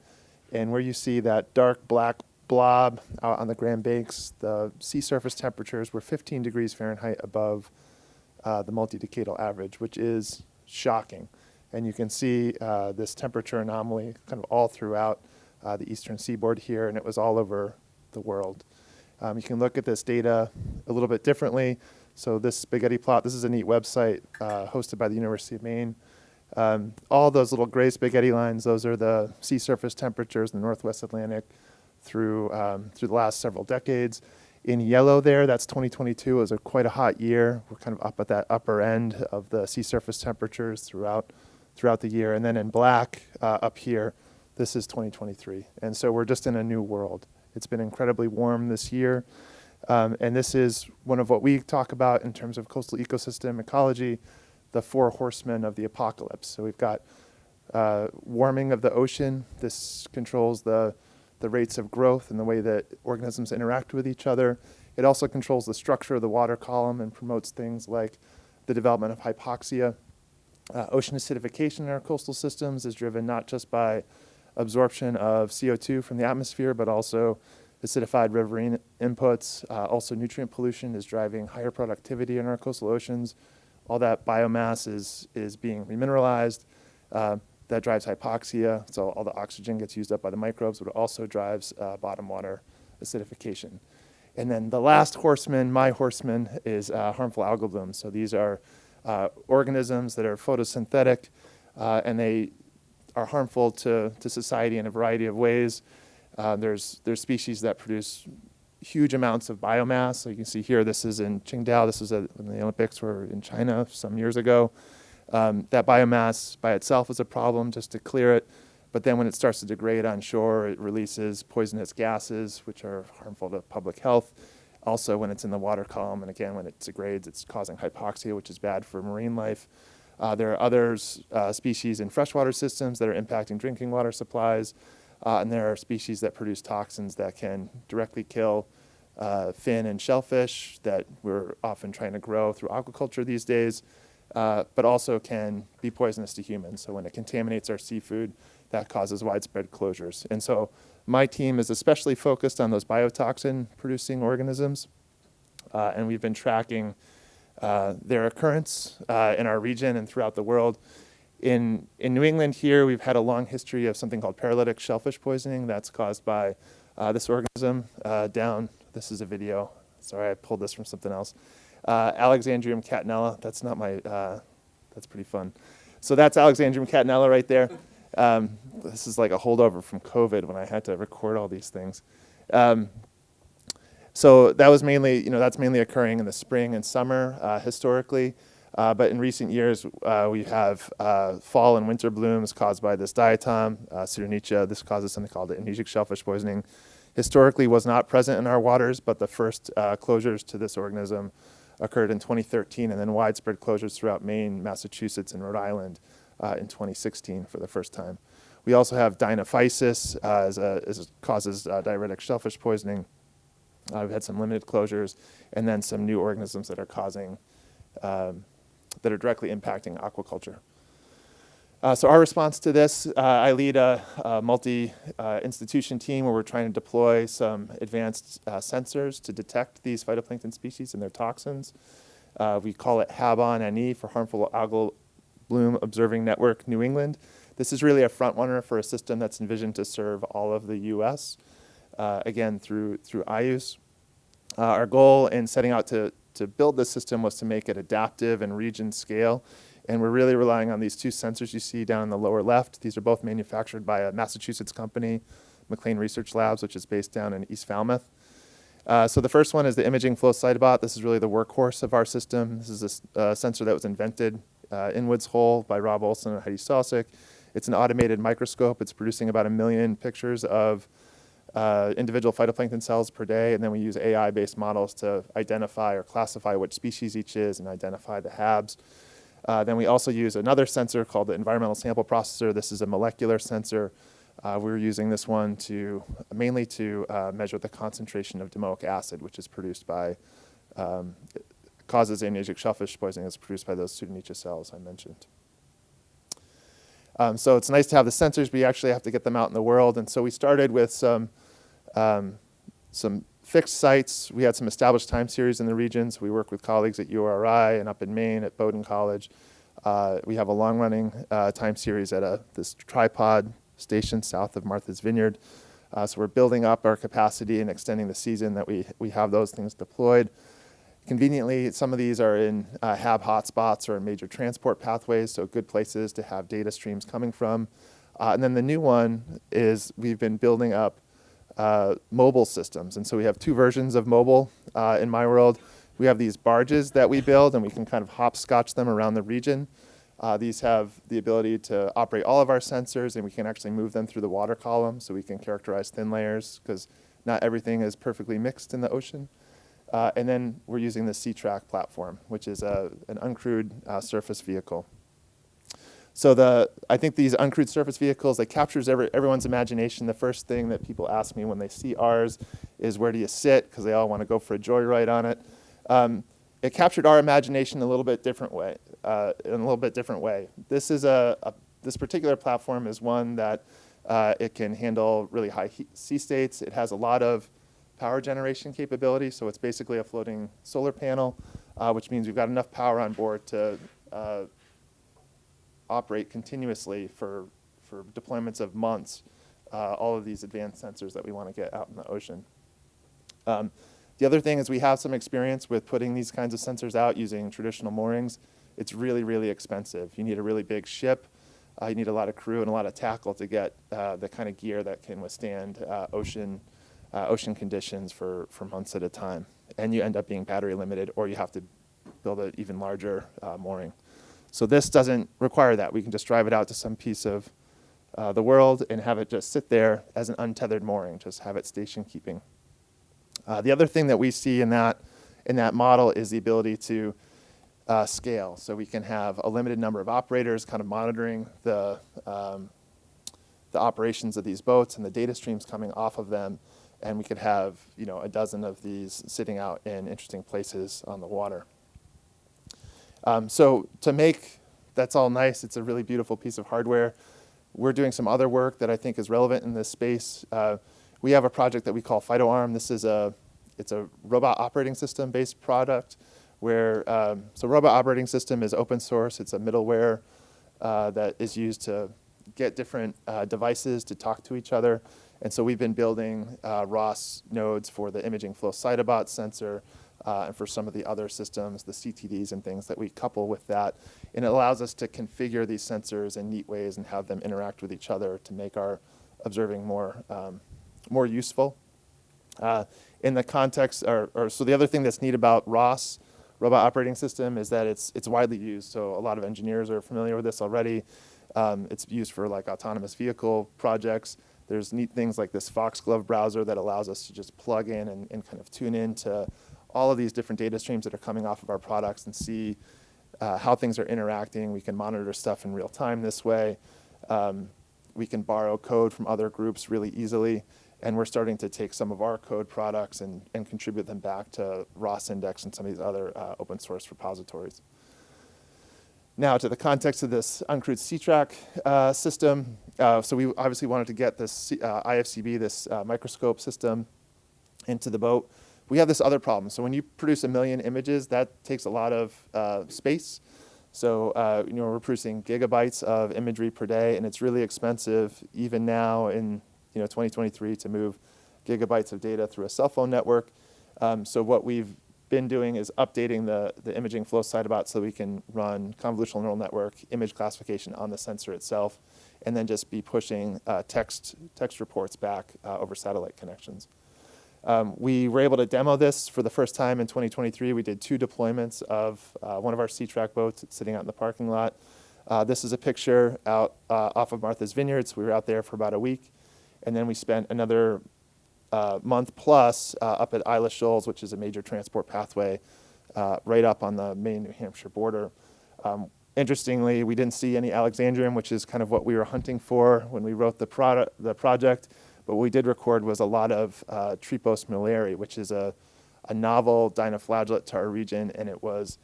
And where you see that dark black blob out on the Grand Banks, the sea surface temperatures were 15 degrees Fahrenheit above the multi-decadal average, which is shocking. And you can see this temperature anomaly kind of all throughout the eastern seaboard here, and it was all over the world. You can look at this data a little bit differently. So this spaghetti plot, this is a neat website hosted by the University of Maine. All those little gray spaghetti lines, those are the sea surface temperatures in the Northwest Atlantic through the last several decades. In yellow there, that's 2022. It was quite a hot year. We're kind of up at that upper end of the sea surface temperatures throughout the year. And then in black up here, this is 2023. And so we're just in a new world. It's been incredibly warm this year. And this is one of what we talk about in terms of coastal ecosystem ecology, the four horsemen of the apocalypse. So we've got warming of the ocean. This controls the rates of growth and the way that organisms interact with each other. It also controls the structure of the water column and promotes things like the development of hypoxia. Ocean acidification in our coastal systems is driven not just by absorption of CO2 from the atmosphere, but also acidified riverine inputs. Also nutrient pollution is driving higher productivity in our coastal oceans. All that biomass is being remineralized. That drives hypoxia, so all the oxygen gets used up by the microbes, but it also drives bottom water acidification. And then the last horseman, my horseman, is harmful algal blooms. So these are organisms that are photosynthetic, and they are harmful to society in a variety of ways. There's species that produce huge amounts of biomass. So you can see here, this is in Qingdao. This was when the Olympics were in China some years ago. That biomass by itself is a problem just to clear it. But then when it starts to degrade on shore, it releases poisonous gases, which are harmful to public health. Also, when it's in the water column, and again, when it degrades, it's causing hypoxia, which is bad for marine life. There are other species in freshwater systems that are impacting drinking water supplies. And there are species that produce toxins that can directly kill fin and shellfish that we're often trying to grow through aquaculture these days, but also can be poisonous to humans. So when it contaminates our seafood, that causes widespread closures. And so my team is especially focused on those biotoxin-producing organisms, and we've been tracking their occurrence in our region and throughout the world. In New England here, we've had a long history of something called paralytic shellfish poisoning that's caused by this organism down. This is a video. Sorry, I pulled this from something else. Alexandrium catenella. That's not my, that's pretty fun. So that's Alexandrium catenella right there. This is like a holdover from COVID when I had to record all these things. So that was mainly, that's mainly occurring in the spring and summer historically. But in recent years, we have fall and winter blooms caused by this diatom, Pseudonychia. This causes something called amnesic shellfish poisoning. Historically was not present in our waters, but the first closures to this organism occurred in 2013, and then widespread closures throughout Maine, Massachusetts, and Rhode Island in 2016 for the first time. We also have Dinophysis, as causes diuretic shellfish poisoning. We've had some limited closures, and then some new organisms that are causing, that are directly impacting aquaculture. So our response to this, I lead a multi-institution team where we're trying to deploy some advanced sensors to detect these phytoplankton species and their toxins. We call it HABON-NE for Harmful Algal Bloom Observing Network New England. This is really a front runner for a system that's envisioned to serve all of the U.S., again, through IUCE. Our goal in setting out to build this system was to make it adaptive and region scale. And we're really relying on these two sensors you see down in the lower left. These are both manufactured by a Massachusetts company, McLean Research Labs, which is based down in East Falmouth. So the first one is the imaging flow cytobot. This is really the workhorse of our system. This is a sensor that was invented in Woods Hole by Rob Olson and Heidi Stalsick. It's an automated microscope. It's producing about 1 million pictures of individual phytoplankton cells per day, and then we use AI-based models to identify or classify which species each is and identify the HABs. Then we also use another sensor called the environmental sample processor. This is a molecular sensor. We're using this one mainly to measure the concentration of domoic acid, which is produced by, causes amnesic shellfish poisoning. It's produced by those Pseudonychia cells I mentioned. So it's nice to have the sensors, but you actually have to get them out in the world. And so we started with some fixed sites. We had some established time series in the regions. We work with colleagues at URI and up in Maine at Bowdoin College. We have a long-running time series at this tripod station south of Martha's Vineyard. So we're building up our capacity and extending the season that we have those things deployed. Conveniently, some of these are in HAB hotspots or major transport pathways, so good places to have data streams coming from. And then the new one is we've been building up mobile systems. And so we have two versions of mobile in my world. We have these barges that we build, and we can kind of hopscotch them around the region. These have the ability to operate all of our sensors, and we can actually move them through the water column, so we can characterize thin layers, because not everything is perfectly mixed in the ocean. And then we're using the Sea-Track platform, which is an uncrewed surface vehicle. So I think these uncrewed surface vehicles, it captures everyone's imagination. The first thing that people ask me when they see ours is, where do you sit? Because they all want to go for a joyride on it. It captured our imagination in a little bit different way. This is this particular platform is one that it can handle really high sea states. It has a lot of power generation capability, so it's basically a floating solar panel, which means we've got enough power on board to operate continuously for deployments of months, all of these advanced sensors that we want to get out in the ocean. The other thing is we have some experience with putting these kinds of sensors out using traditional moorings. It's really, really expensive. You need a really big ship. You need a lot of crew and a lot of tackle to get the kind of gear that can withstand ocean conditions for months at a time. And you end up being battery limited, or you have to build an even larger mooring. So this doesn't require that. We can just drive it out to some piece of the world and have it just sit there as an untethered mooring, just have it station keeping. The other thing that we see in that model is the ability to scale. So we can have a limited number of operators kind of monitoring the operations of these boats and the data streams coming off of them. And we could have, a dozen of these sitting out in interesting places on the water. So that's all nice. It's a really beautiful piece of hardware. We're doing some other work that I think is relevant in this space. We have a project that we call PhytoArm. This is it's a robot operating system based product where, so robot operating system is open source. It's a middleware that is used to get different devices to talk to each other. And so we've been building ROS nodes for the imaging flow cytobot sensor and for some of the other systems, the CTDs and things that we couple with that. And it allows us to configure these sensors in neat ways and have them interact with each other to make our observing more useful. In the context, so the other thing that's neat about ROS, Robot Operating System, is that it's widely used. So a lot of engineers are familiar with this already. It's used for like autonomous vehicle projects. There's neat things like this Foxglove browser that allows us to just plug in and kind of tune into all of these different data streams that are coming off of our products and see how things are interacting. We can monitor stuff in real time this way. We can borrow code from other groups really easily. And we're starting to take some of our code products and contribute them back to ROS Index and some of these other open source repositories. Now, to the context of this uncrewed CTRAC system, so we obviously wanted to get this IFCB, this microscope system, into the boat. We have this other problem. So when you produce 1 million images, that takes a lot of space. So we're producing gigabytes of imagery per day, and it's really expensive, even now in 2023, to move gigabytes of data through a cell phone network. So what we've been doing is updating the imaging flow cytobot so we can run convolutional neural network image classification on the sensor itself, and then just be pushing text reports back over satellite connections. We were able to demo this for the first time in 2023. We did 2 deployments of one of our CTRAC boats sitting out in the parking lot. This is a picture out off of Martha's Vineyards. We were out there for about a week. And then we spent another month plus up at Isla Shoals, which is a major transport pathway right up on the Maine-New Hampshire border. Interestingly, we didn't see any Alexandrium, which is kind of what we were hunting for when we wrote the project. But what we did record was a lot of Tripos muelleri, which is a novel dinoflagellate to our region, and it was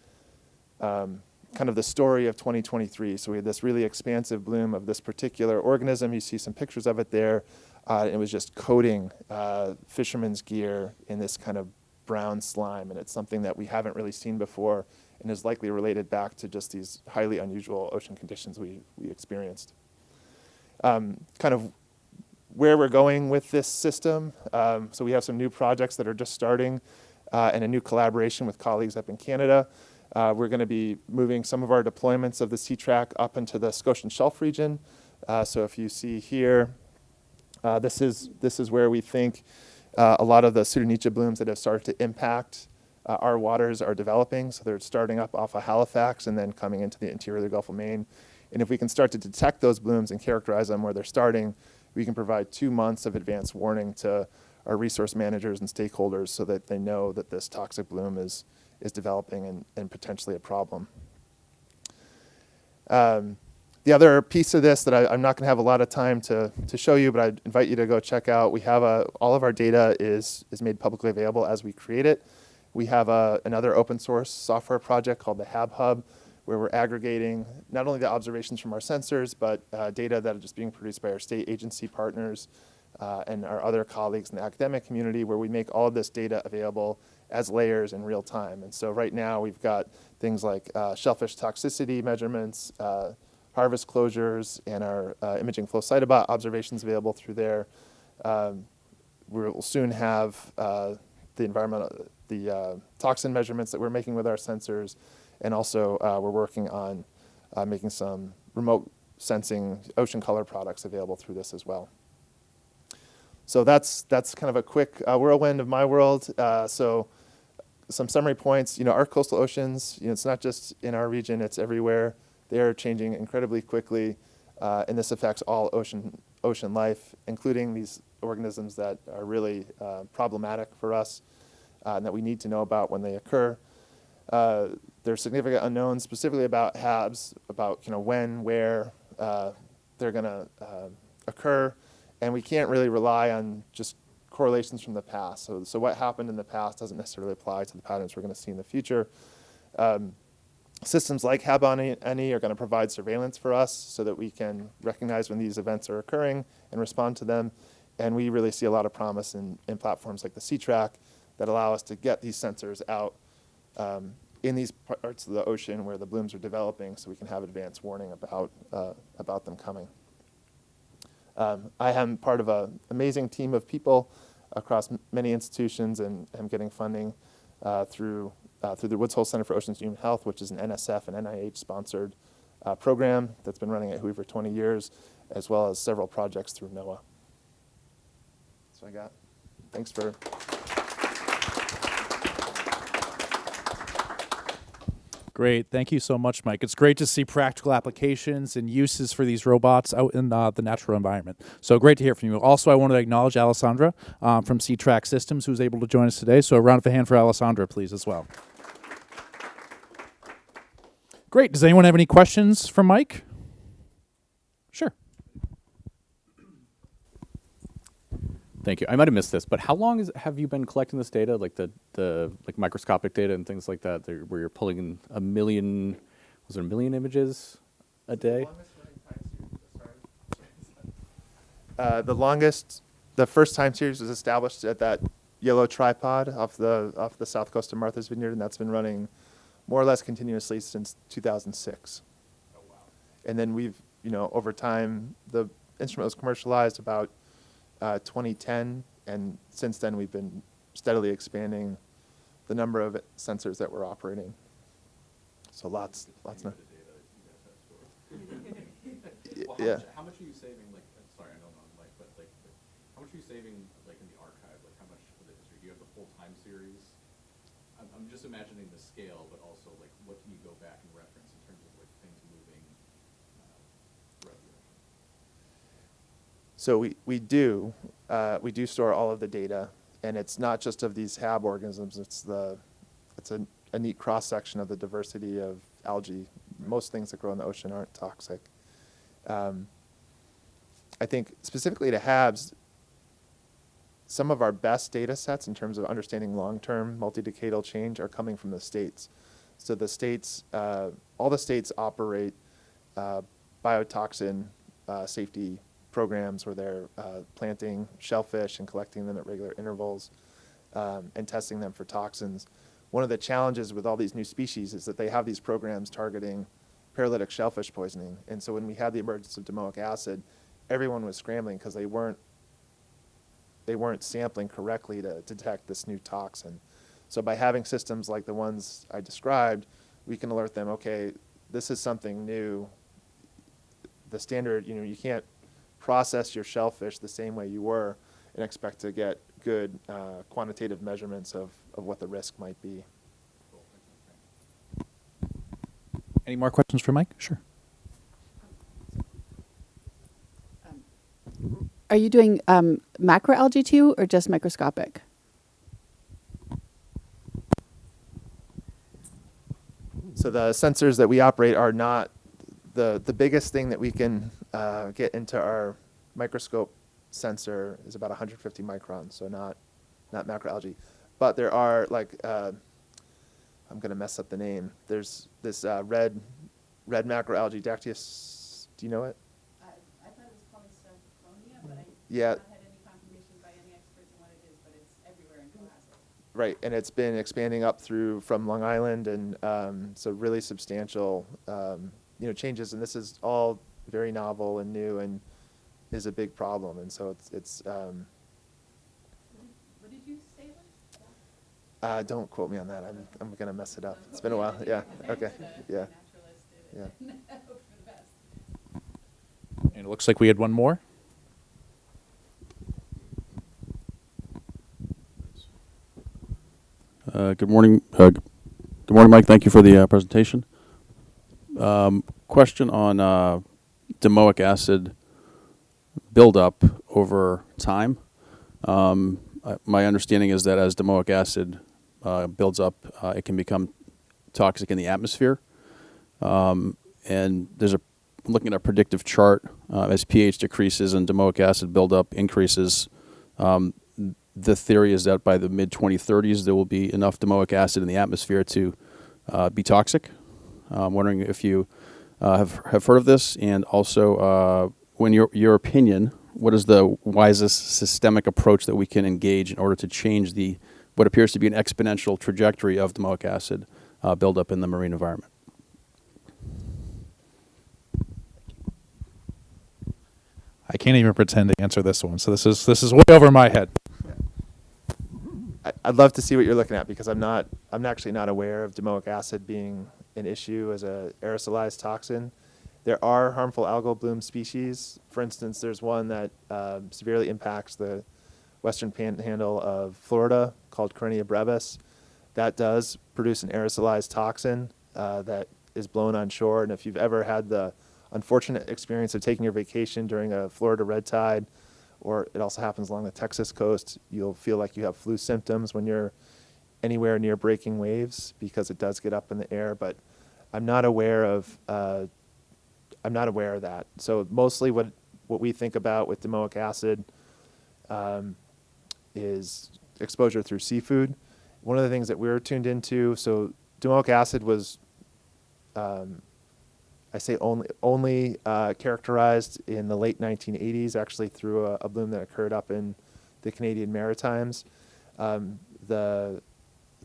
kind of the story of 2023. So we had this really expansive bloom of this particular organism. You see some pictures of it there. It was just coating fishermen's gear in this kind of brown slime, and it's something that we haven't really seen before and is likely related back to just these highly unusual ocean conditions we experienced. Kind of where we're going with this system. So we have some new projects that are just starting and a new collaboration with colleagues up in Canada. We're going to be moving some of our deployments of the CTRAC up into the Scotian Shelf region. So if you see here, this is where we think a lot of the Pseudonychia blooms that have started to impact our waters are developing. So they're starting up off of Halifax and then coming into the interior of the Gulf of Maine. And if we can start to detect those blooms and characterize them where they're starting, we can provide 2 months of advance warning to our resource managers and stakeholders so that they know that this toxic bloom is developing and potentially a problem. The other piece of this that I'm not going to have a lot of time to show you, but I invite you to go check out, we have all of our data is made publicly available as we create it. We have another open source software project called the HAB Hub, where we're aggregating not only the observations from our sensors, but data that are just being produced by our state agency partners and our other colleagues in the academic community, where we make all of this data available as layers in real time. And so right now we've got things like shellfish toxicity measurements, harvest closures, and our imaging flow cytobot observations available through there. We'll soon have the toxin measurements that we're making with our sensors, and also we're working on making some remote sensing ocean color products available through this as well. So that's kind of a quick whirlwind of my world. So some summary points. Our coastal oceans, it's not just in our region, it's everywhere. They are changing incredibly quickly, and this affects all ocean life, including these organisms that are really problematic for us and that we need to know about when they occur. There's significant unknowns specifically about HABs, about when, where they're going to occur, and we can't really rely on just correlations from the past. So what happened in the past doesn't necessarily apply to the patterns we're going to see in the future. Systems like HAB-ONY are going to provide surveillance for us so that we can recognize when these events are occurring and respond to them. And we really see a lot of promise in platforms like the CTRAC that allow us to get these sensors out in these parts of the ocean where the blooms are developing, so we can have advance warning about them coming. I am part of an amazing team of people across many institutions, and am getting funding through the Woods Hole Center for Oceans and Human Health, which is an NSF and NIH-sponsored program that's been running at WHOI for 20 years, as well as several projects through NOAA. So I got thanks for. Great. Thank you so much, Mike. It's great to see practical applications and uses for these robots out in the natural environment. So great to hear from you. Also, I want to acknowledge Alessandra from C-Track Systems, who's able to join us today. So a round of a hand for Alessandra, please, as well. Great. Does anyone have any questions for Mike? Sure. Thank you. I might have missed this, but how long have you been collecting this data, like the like microscopic data and things like that, where you're pulling in a million images a day? The first time series was established at that yellow tripod off the south coast of Martha's Vineyard, and that's been running more or less continuously since 2006. Oh wow! And then we've, over time, the instrument was commercialized about 2010, and since then we've been steadily expanding the number of sensors that we're operating. So lots now. Yeah. How much are you saving? Like, sorry, I don't know, Mike, but how much are you saving, like in the archive? Like, how much for the history? Do you have the full time series? I'm just imagining the scale, but also like, what can you go back and reference in terms of like things moving throughout the ocean? So we do store all of the data, and it's not just of these HAB organisms. It's a neat cross section of the diversity of algae. Most things that grow in the ocean aren't toxic. I think specifically to HABs, some of our best data sets in terms of understanding long-term multi-decadal change are coming from the states. So the states, all the states operate biotoxin safety programs where they're planting shellfish and collecting them at regular intervals and testing them for toxins. One of the challenges with all these new species is that they have these programs targeting paralytic shellfish poisoning. And so when we had the emergence of domoic acid, everyone was scrambling because they weren't sampling correctly to detect this new toxin. So by having systems like the ones I described, we can alert them, okay, this is something new. The standard, you can't process your shellfish the same way you were and expect to get good quantitative measurements of what the risk might be. Any more questions for Mike? Sure. Are you doing macroalgae too, or just microscopic? So the sensors that we operate are not the biggest thing that we can get into our microscope sensor is about 150 microns, so not macroalgae. But there are I'm going to mess up the name. There's this red macroalgae, Dactyus. Do you know it? I thought it was Polystophlonia, but I Yeah. have not had any confirmation by any experts on what it is, but it's everywhere in Cohasset. Right, and it's been expanding up from Long Island, and so really substantial changes. And this is all very novel and new, and is a big problem. And so it's What did you say it was? don't quote me on that. I'm gonna mess it up. It's been a while. Yeah. Okay. Yeah. Naturalist did Yeah. it. Hope for the best. And it looks like we had one more. Good morning. Good morning, Mike. Thank you for the presentation. Question on domoic acid buildup over time. My understanding is that as domoic acid builds up, it can become toxic in the atmosphere. And looking at a predictive chart, as pH decreases and domoic acid buildup increases, the theory is that by the mid-2030s, there will be enough domoic acid in the atmosphere to be toxic. I'm wondering if you have heard of this, and also, when your opinion, what is the wisest systemic approach that we can engage in order to change what appears to be an exponential trajectory of domoic acid buildup in the marine environment? I can't even pretend to answer this one. So this is way over my head. I'd love to see what you're looking at, because I'm actually not aware of domoic acid being an issue as a aerosolized toxin. There are harmful algal bloom species. For instance, there's one that severely impacts the western panhandle of Florida called Corynea brevis. That does produce an aerosolized toxin that is blown on shore. And if you've ever had the unfortunate experience of taking your vacation during a Florida red tide, or it also happens along the Texas coast, you'll feel like you have flu symptoms when you're anywhere near breaking waves because it does get up in the air. But I'm not aware of that. So mostly what we think about with domoic acid is exposure through seafood. One of the things that we're tuned into, so domoic acid was, I say only characterized in the late 1980s, actually through a bloom that occurred up in the Canadian Maritimes.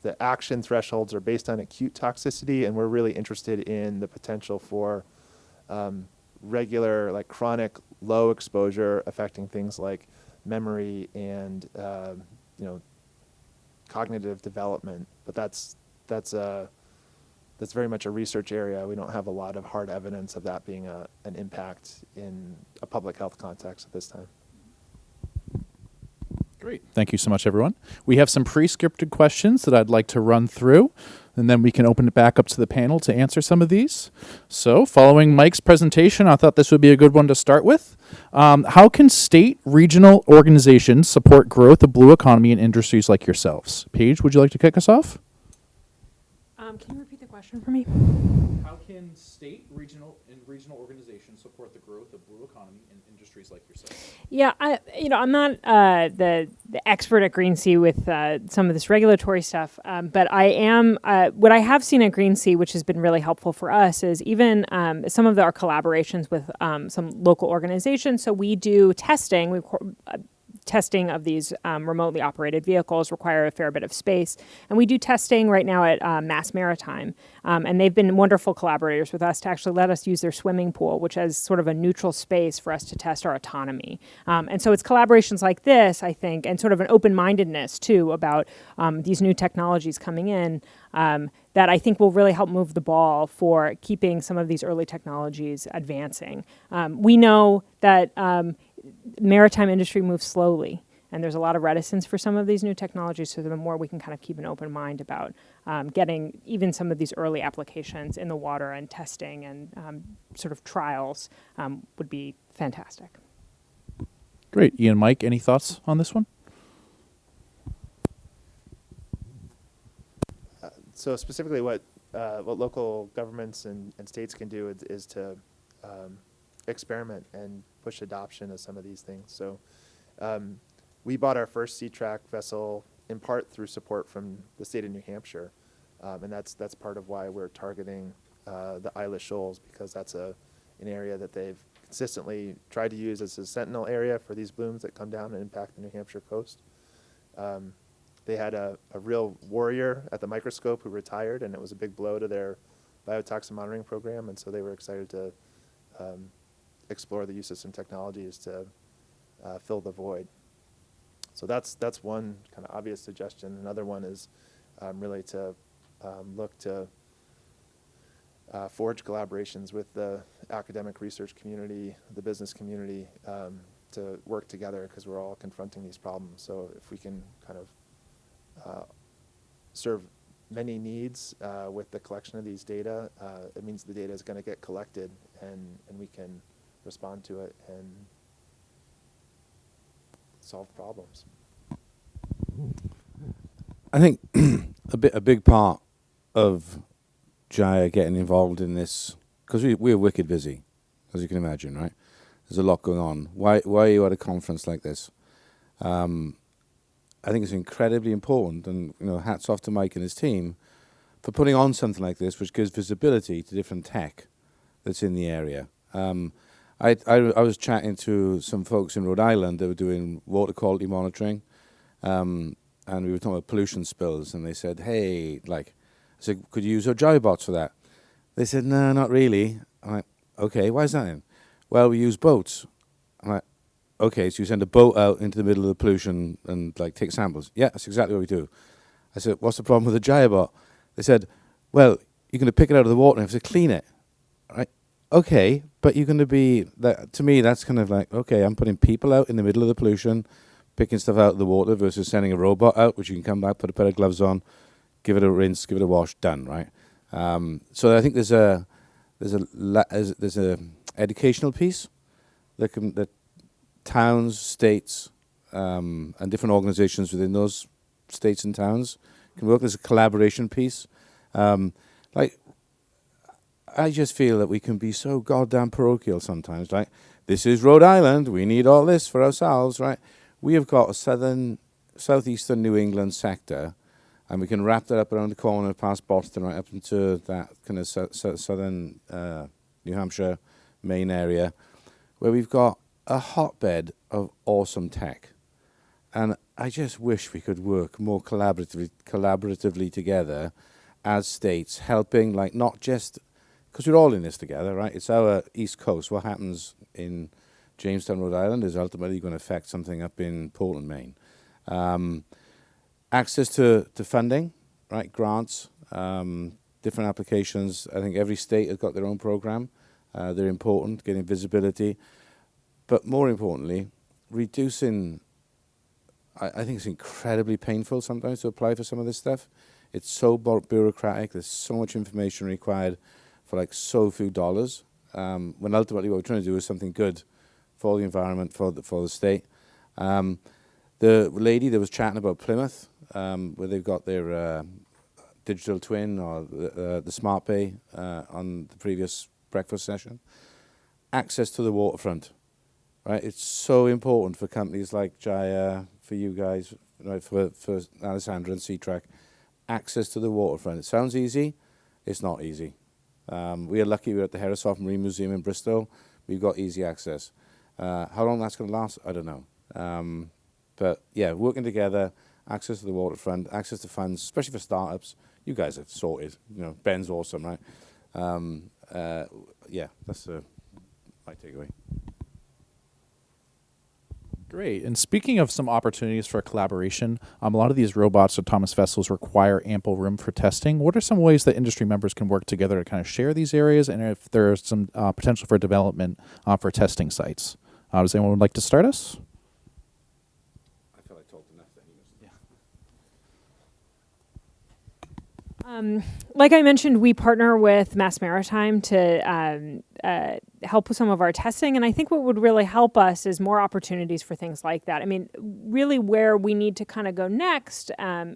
The action thresholds are based on acute toxicity, and we're really interested in the potential for regular, like chronic low exposure affecting things like memory and cognitive development. But that's very much a research area. We don't have a lot of hard evidence of that being an impact in a public health context at this time. Great. Thank you so much, everyone. We have some pre-scripted questions that I'd like to run through, and then we can open it back up to the panel to answer some of these. So following Mike's presentation, I thought this would be a good one to start with. How can state, regional organizations support growth of blue economy in industries like yourselves? Paige, would you like to kick us off? Can you repeat the question for me? How can state, regional organizations support the growth of blue economy in industries like yourselves? Yeah, I'm not the expert at Green Sea with some of this regulatory stuff, but I am. What I have seen at Green Sea, which has been really helpful for us, is even some of our collaborations with some local organizations. So we do testing. Testing of these remotely operated vehicles require a fair bit of space. And we do testing right now at Mass Maritime. And they've been wonderful collaborators with us to actually let us use their swimming pool, which has sort of a neutral space for us to test our autonomy. And so it's collaborations like this, I think, and sort of an open-mindedness, too, about these new technologies coming in that I think will really help move the ball for keeping some of these early technologies advancing. We know that maritime industry moves slowly, and there's a lot of reticence for some of these new technologies, so the more we can kind of keep an open mind about getting even some of these early applications in the water and testing and sort of trials would be fantastic. Great. Ian, Mike, any thoughts on this one? So specifically what local governments and states can do is to experiment and push adoption of some of these things. So we bought our first Sea-Track vessel in part through support from the state of New Hampshire. And that's part of why we're targeting the Isla Shoals, because that's an area that they've consistently tried to use as a sentinel area for these blooms that come down and impact the New Hampshire coast. They had a real warrior at the microscope who retired, and it was a big blow to their biotoxin monitoring program, and so they were excited to explore the use of some technologies to fill the void. So that's one kind of obvious suggestion. Another one is really to look to forge collaborations with the academic research community, the business community, to work together, because we're all confronting these problems. So if we can kind of serve many needs with the collection of these data, it means the data is going to get collected, and we can respond to it and solve problems. I think a big part of Gyre getting involved in this, because we're wicked busy, as you can imagine, right? There's a lot going on. Why are you at a conference like this? I think it's incredibly important, and hats off to Mike and his team for putting on something like this, which gives visibility to different tech that's in the area. I was chatting to some folks in Rhode Island that were doing water quality monitoring, and we were talking about pollution spills, and they said, hey, I said, could you use our gyrobots for that? They said, no, not really. I'm like, okay, why is that then? Well, we use boats. I'm like, okay, so you send a boat out into the middle of the pollution and take samples. Yeah, that's exactly what we do. I said, what's the problem with the gyrobot? They said, well, you're going to pick it out of the water and have to clean it. Right? Okay, but you're going to be, to me, that's kind of okay, I'm putting people out in the middle of the pollution, picking stuff out of the water versus sending a robot out, which you can come back, put a pair of gloves on, give it a rinse, give it a wash, done, right? So I think there's a educational piece that towns, states, and different organizations within those states and towns can work. There's a collaboration piece. Like, I just feel that we can be so goddamn parochial sometimes, right? This is Rhode Island, we need all this for ourselves, right? We have got a southeastern New England sector, and we can wrap that up around the corner past Boston, right up into that kind of southern New Hampshire, Maine area, where we've got a hotbed of awesome tech. And I just wish we could work more collaboratively together as states, helping, like, not just, because we're all in this together, right? It's our East Coast. What happens in Jamestown, Rhode Island is ultimately going to affect something up in Portland, Maine. Access to funding, right? Grants, different applications. I think every state has got their own program. They're important, getting visibility. But more importantly, reducing, I think it's incredibly painful sometimes to apply for some of this stuff. It's so bureaucratic. There's so much information required for like so few dollars. When ultimately what we're trying to do is something good for the environment, for the state. The lady that was chatting about Plymouth, where they've got their digital twin or the Smart Bay on the previous breakfast session. Access to the waterfront, right? It's so important for companies like Jaya, for you guys, right? For Alessandra and Seatrack. Access to the waterfront. It sounds easy. It's not easy. We are lucky we're at the Herreshoff Marine Museum in Bristol. We've got easy access. How long that's going to last, I don't know. But yeah, working together, access to the waterfront, access to funds, especially for startups. You guys have sorted. You know, Ben's awesome, right? Yeah, that's my takeaway. Great. And speaking of some opportunities for collaboration, a lot of these robots or Thomas vessels require ample room for testing. What are some ways that industry members can work together to kind of share these areas, and if there's some potential for development for testing sites? Does anyone would like to start us? I feel I talked enough then. Like I mentioned, we partner with Mass Maritime to help with some of our testing, and I think what would really help us is more opportunities for things like that. I mean, really, where we need to kind of go next, I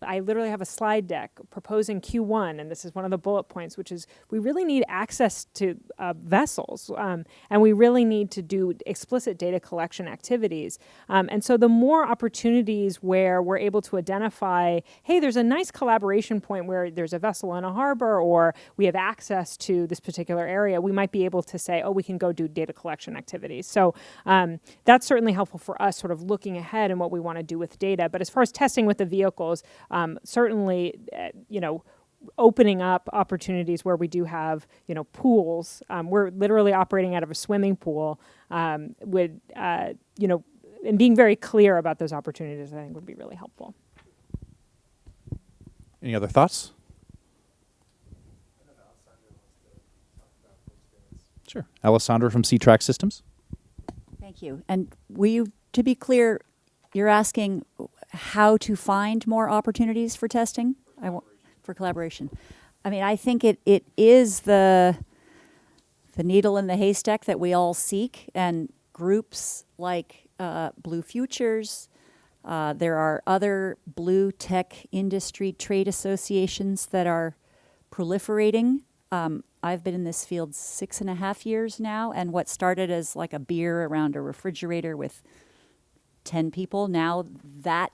literally have a slide deck proposing Q1, and this is one of the bullet points, which is we really need access to vessels, and we really need to do explicit data collection activities. And so the more opportunities where we're able to identify, hey, there's a nice collaboration point where there's a vessel in a harbor, or we have access to this particular area, we might be able to say, oh, we can go do data collection activities. So that's certainly helpful for us sort of looking ahead and what we want to do with data. But as far as testing with the vehicles, certainly, opening up opportunities where we do have, pools. We're literally operating out of a swimming pool and being very clear about those opportunities, I think would be really helpful. Any other thoughts? Sure. Alessandra from Seatrack Systems. Thank you. And to be clear, you're asking how to find more opportunities for testing? For collaboration. I mean, I think it is the needle in the haystack that we all seek, and groups like Blue Futures, there are other blue tech industry trade associations that are proliferating. I've been in this field 6.5 years now, and what started as like a beer around a refrigerator with 10 people, now that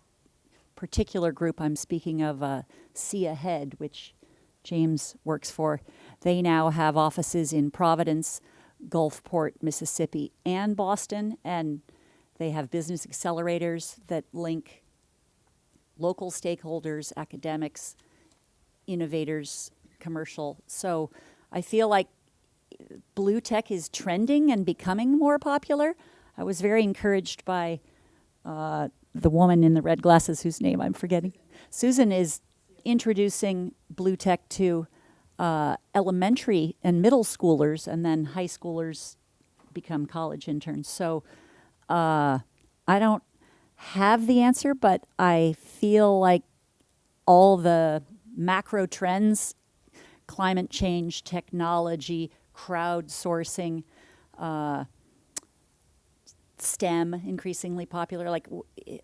particular group I'm speaking of, See Ahead, which James works for, they now have offices in Providence, Gulfport, Mississippi, and Boston, and they have business accelerators that link local stakeholders, academics, innovators, commercial. So I feel like blue tech is trending and becoming more popular. I was very encouraged by the woman in the red glasses whose name I'm forgetting. Susan is introducing blue tech to elementary and middle schoolers, and then high schoolers become college interns. So I I don't have the answer, but I feel like all the macro trends, climate change, technology, crowdsourcing, STEM increasingly popular. Like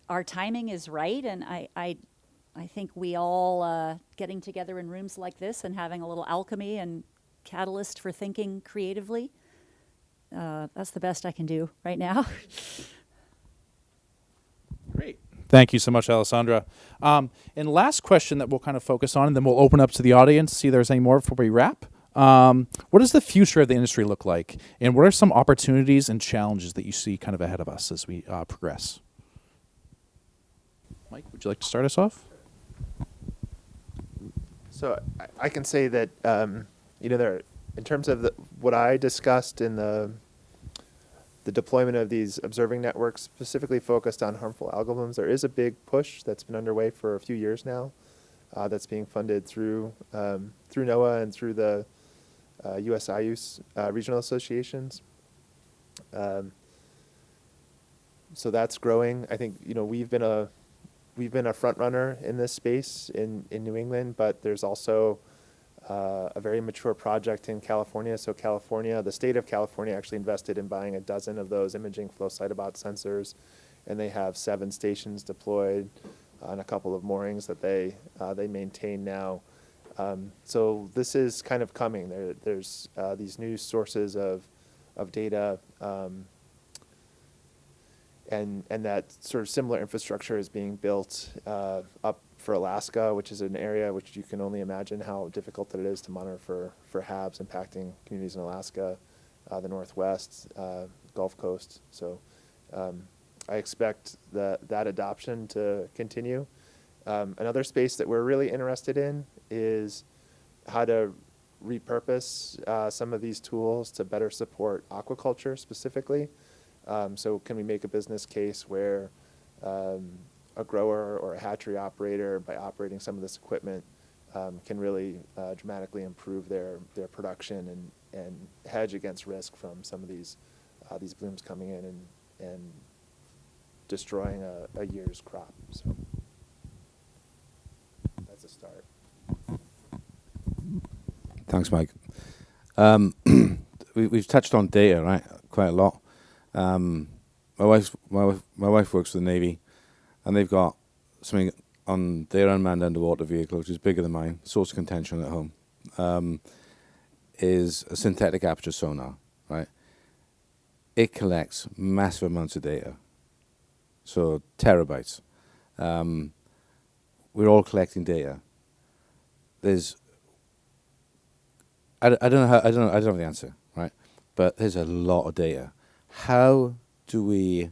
our timing is right, and I think we all getting together in rooms like this and having a little alchemy and catalyst for thinking creatively. That's the best I can do right now. Great. Thank you so much, Alessandra. And last question that we'll kind of focus on, and then we'll open up to the audience, see if there's any more before we wrap. What does the future of the industry look like? And what are some opportunities and challenges that you see kind of ahead of us as we progress? Mike, would you like to start us off? So I can say that, there, in terms of what I discussed in the deployment of these observing networks specifically focused on harmful algal blooms, there is a big push that's been underway for a few years now that's being funded through NOAA and through the U.S. IUCE regional associations. So that's growing. I think we've been a front runner in this space in New England, but there's also a very mature project in California. So the state of California actually invested in buying a dozen of those imaging flow cytobot sensors, and they have 7 stations deployed and a couple of moorings that they maintain now. So this is kind of coming. There's these new sources of data, and that sort of similar infrastructure is being built up for Alaska, which is an area which you can only imagine how difficult it is to monitor for HABs impacting communities in Alaska, the Northwest, Gulf Coast. So I expect that adoption to continue. Another space that we're really interested in is how to repurpose some of these tools to better support aquaculture specifically. So can we make a business case where a grower or a hatchery operator, by operating some of this equipment, can really dramatically improve their production and hedge against risk from some of these blooms coming in and destroying a year's crop. So that's a start. Thanks, Mike. We've touched on data, right, quite a lot. My wife works for the Navy, and they've got something on their unmanned underwater vehicle, which is bigger than mine, source of contention at home, is a synthetic aperture sonar, right? It collects massive amounts of data, so terabytes. We're all collecting data. I don't have the answer, right? But there's a lot of data. How do we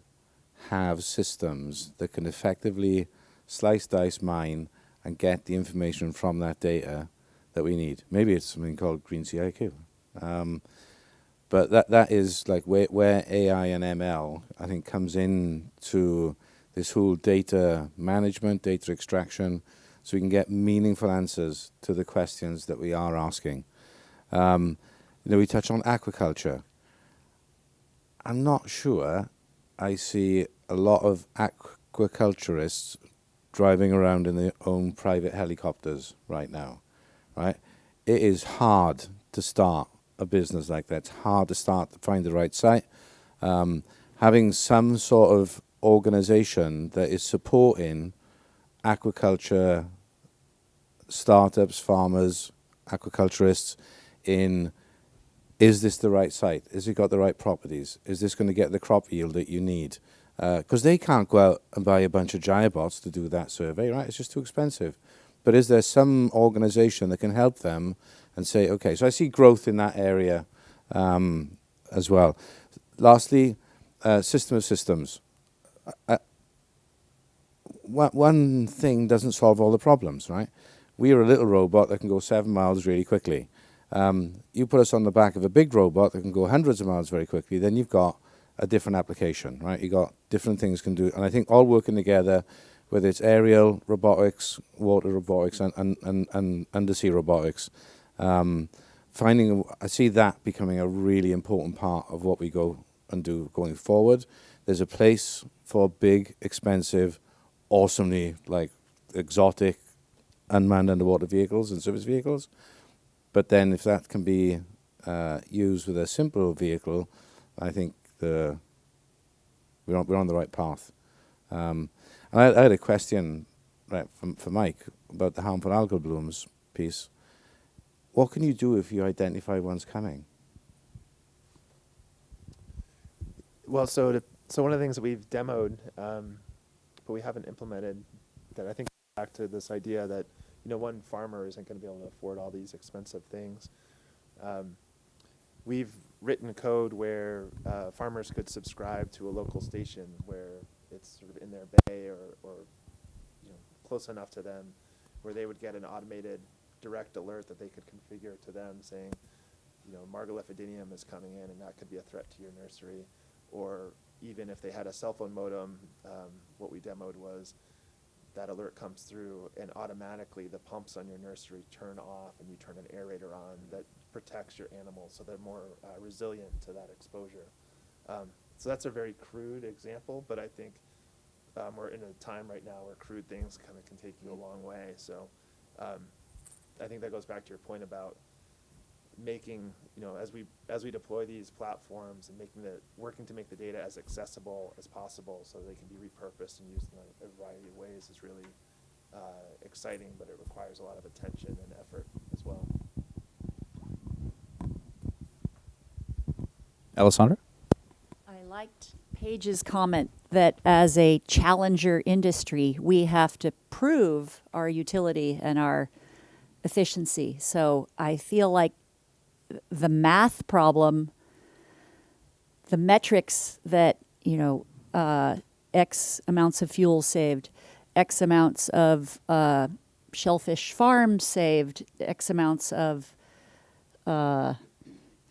have systems that can effectively slice, dice, mine, and get the information from that data that we need? Maybe it's something called Green Sea IQ. But that is like where AI and ML, I think, comes in to this whole data management, data extraction, so we can get meaningful answers to the questions that we are asking. We touch on aquaculture. I'm not sure I see a lot of aquaculturists driving around in their own private helicopters right now, right? It is hard to start a business like that. It's hard to find the right site. Having some sort of organization that is supporting aquaculture startups, farmers, aquaculturists in, is this the right site? Has it got the right properties? Is this going to get the crop yield that you need? Because they can't go out and buy a bunch of gyrobots to do that survey, right? It's just too expensive. But is there some organization that can help them and say, okay, so I see growth in that area as well. Lastly, system of systems. One thing doesn't solve all the problems, right? We are a little robot that can go 7 miles really quickly. You put us on the back of a big robot that can go hundreds of miles very quickly, then you've got a different application, right? You've got different things can do. And I think all working together, whether it's aerial robotics, water robotics, and undersea robotics, I see that becoming a really important part of what we go and do going forward there's a place for big, expensive, awesomely like exotic unmanned underwater vehicles and service vehicles. But then if that can be used with a simple vehicle, I think we're on the right path. And I had a question for Mike about the harmful algal blooms piece. What can you do if you identify one's coming? Well, so one of the things that we've demoed, but we haven't implemented, that I think back to this idea that one farmer isn't going to be able to afford all these expensive things. We've written code where farmers could subscribe to a local station where it's sort of in their bay or close enough to them, where they would get an automated direct alert that they could configure to them saying, Margoliphidium is coming in and that could be a threat to your nursery. Or even if they had a cell phone modem, what we demoed was that alert comes through and automatically the pumps on your nursery turn off and you turn an aerator on that protects your animals so they're more resilient to that exposure. So that's a very crude example, but I think we're in a time right now where crude things kind of can take you a long way. So I think that goes back to your point about making, as we deploy these platforms and working to make the data as accessible as possible so they can be repurposed and used in a variety of ways is really exciting, but it requires a lot of attention and effort as well. Alessandra? I liked Paige's comment that as a challenger industry, we have to prove our utility and our efficiency. So I feel like the math problem, the metrics that, X amounts of fuel saved, X amounts of shellfish farms saved, X amounts of, I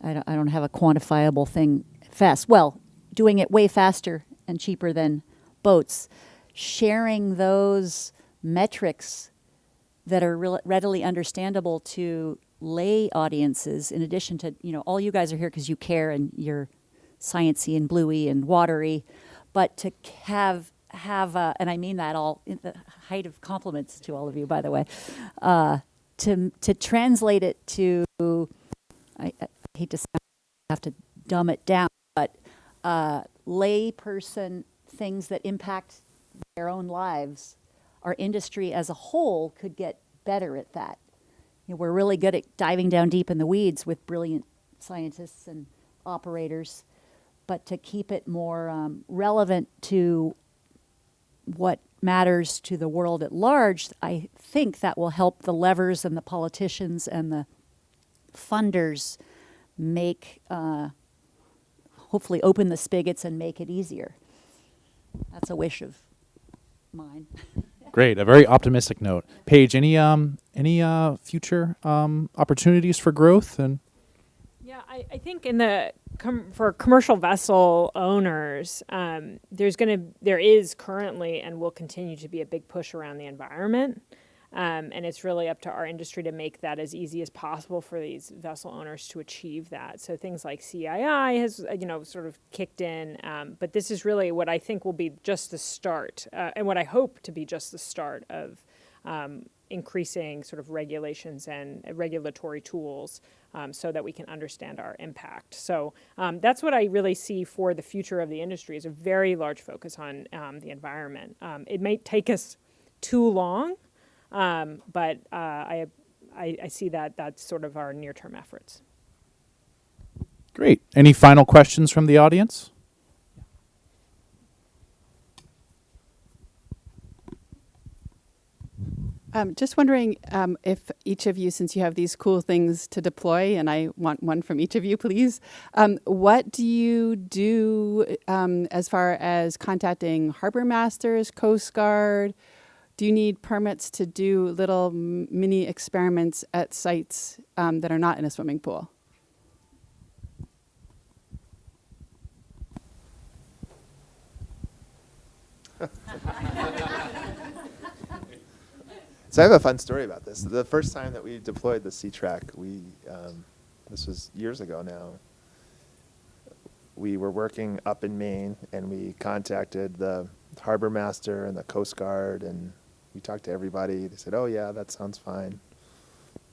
don't have a quantifiable thing fast. Well, doing it way faster and cheaper than boats. Sharing those metrics that are readily understandable to lay audiences, in addition to, all you guys are here because you care and you're sciencey and bluey and watery, but to have and I mean that all in the height of compliments to all of you, by the way, to translate it to, I hate to have to dumb it down, but lay person things that impact their own lives, our industry as a whole could get better at that. We're really good at diving down deep in the weeds with brilliant scientists and operators, but to keep it more relevant to what matters to the world at large, I think that will help the levers and the politicians and the funders make, hopefully open the spigots and make it easier. That's a wish of mine. Great, a very optimistic note. Paige, any future opportunities for growth? And Yeah, I think for commercial vessel owners, there is currently and will continue to be a big push around the environment. And it's really up to our industry to make that as easy as possible for these vessel owners to achieve that. So things like CII has, sort of kicked in. But this is really what I think will be just the start, and what I hope to be just the start of increasing sort of regulations and regulatory tools so that we can understand our impact. So that's what I really see for the future of the industry, is a very large focus on the environment. It may take us too long, but I see that that's sort of our near-term efforts. great. Any final questions from the audience? Just wondering if each of you, since you have these cool things to deploy, and I want one from each of you, please, what do you do as far as contacting harbor masters, Coast Guard? Do you need permits to do little mini experiments at sites that are not in a swimming pool? So I have a fun story about this. The first time that we deployed the Sea-Track, this was years ago now, we were working up in Maine, and we contacted the harbor master and the Coast Guard, and we talked to everybody. They said, "Oh yeah, that sounds fine."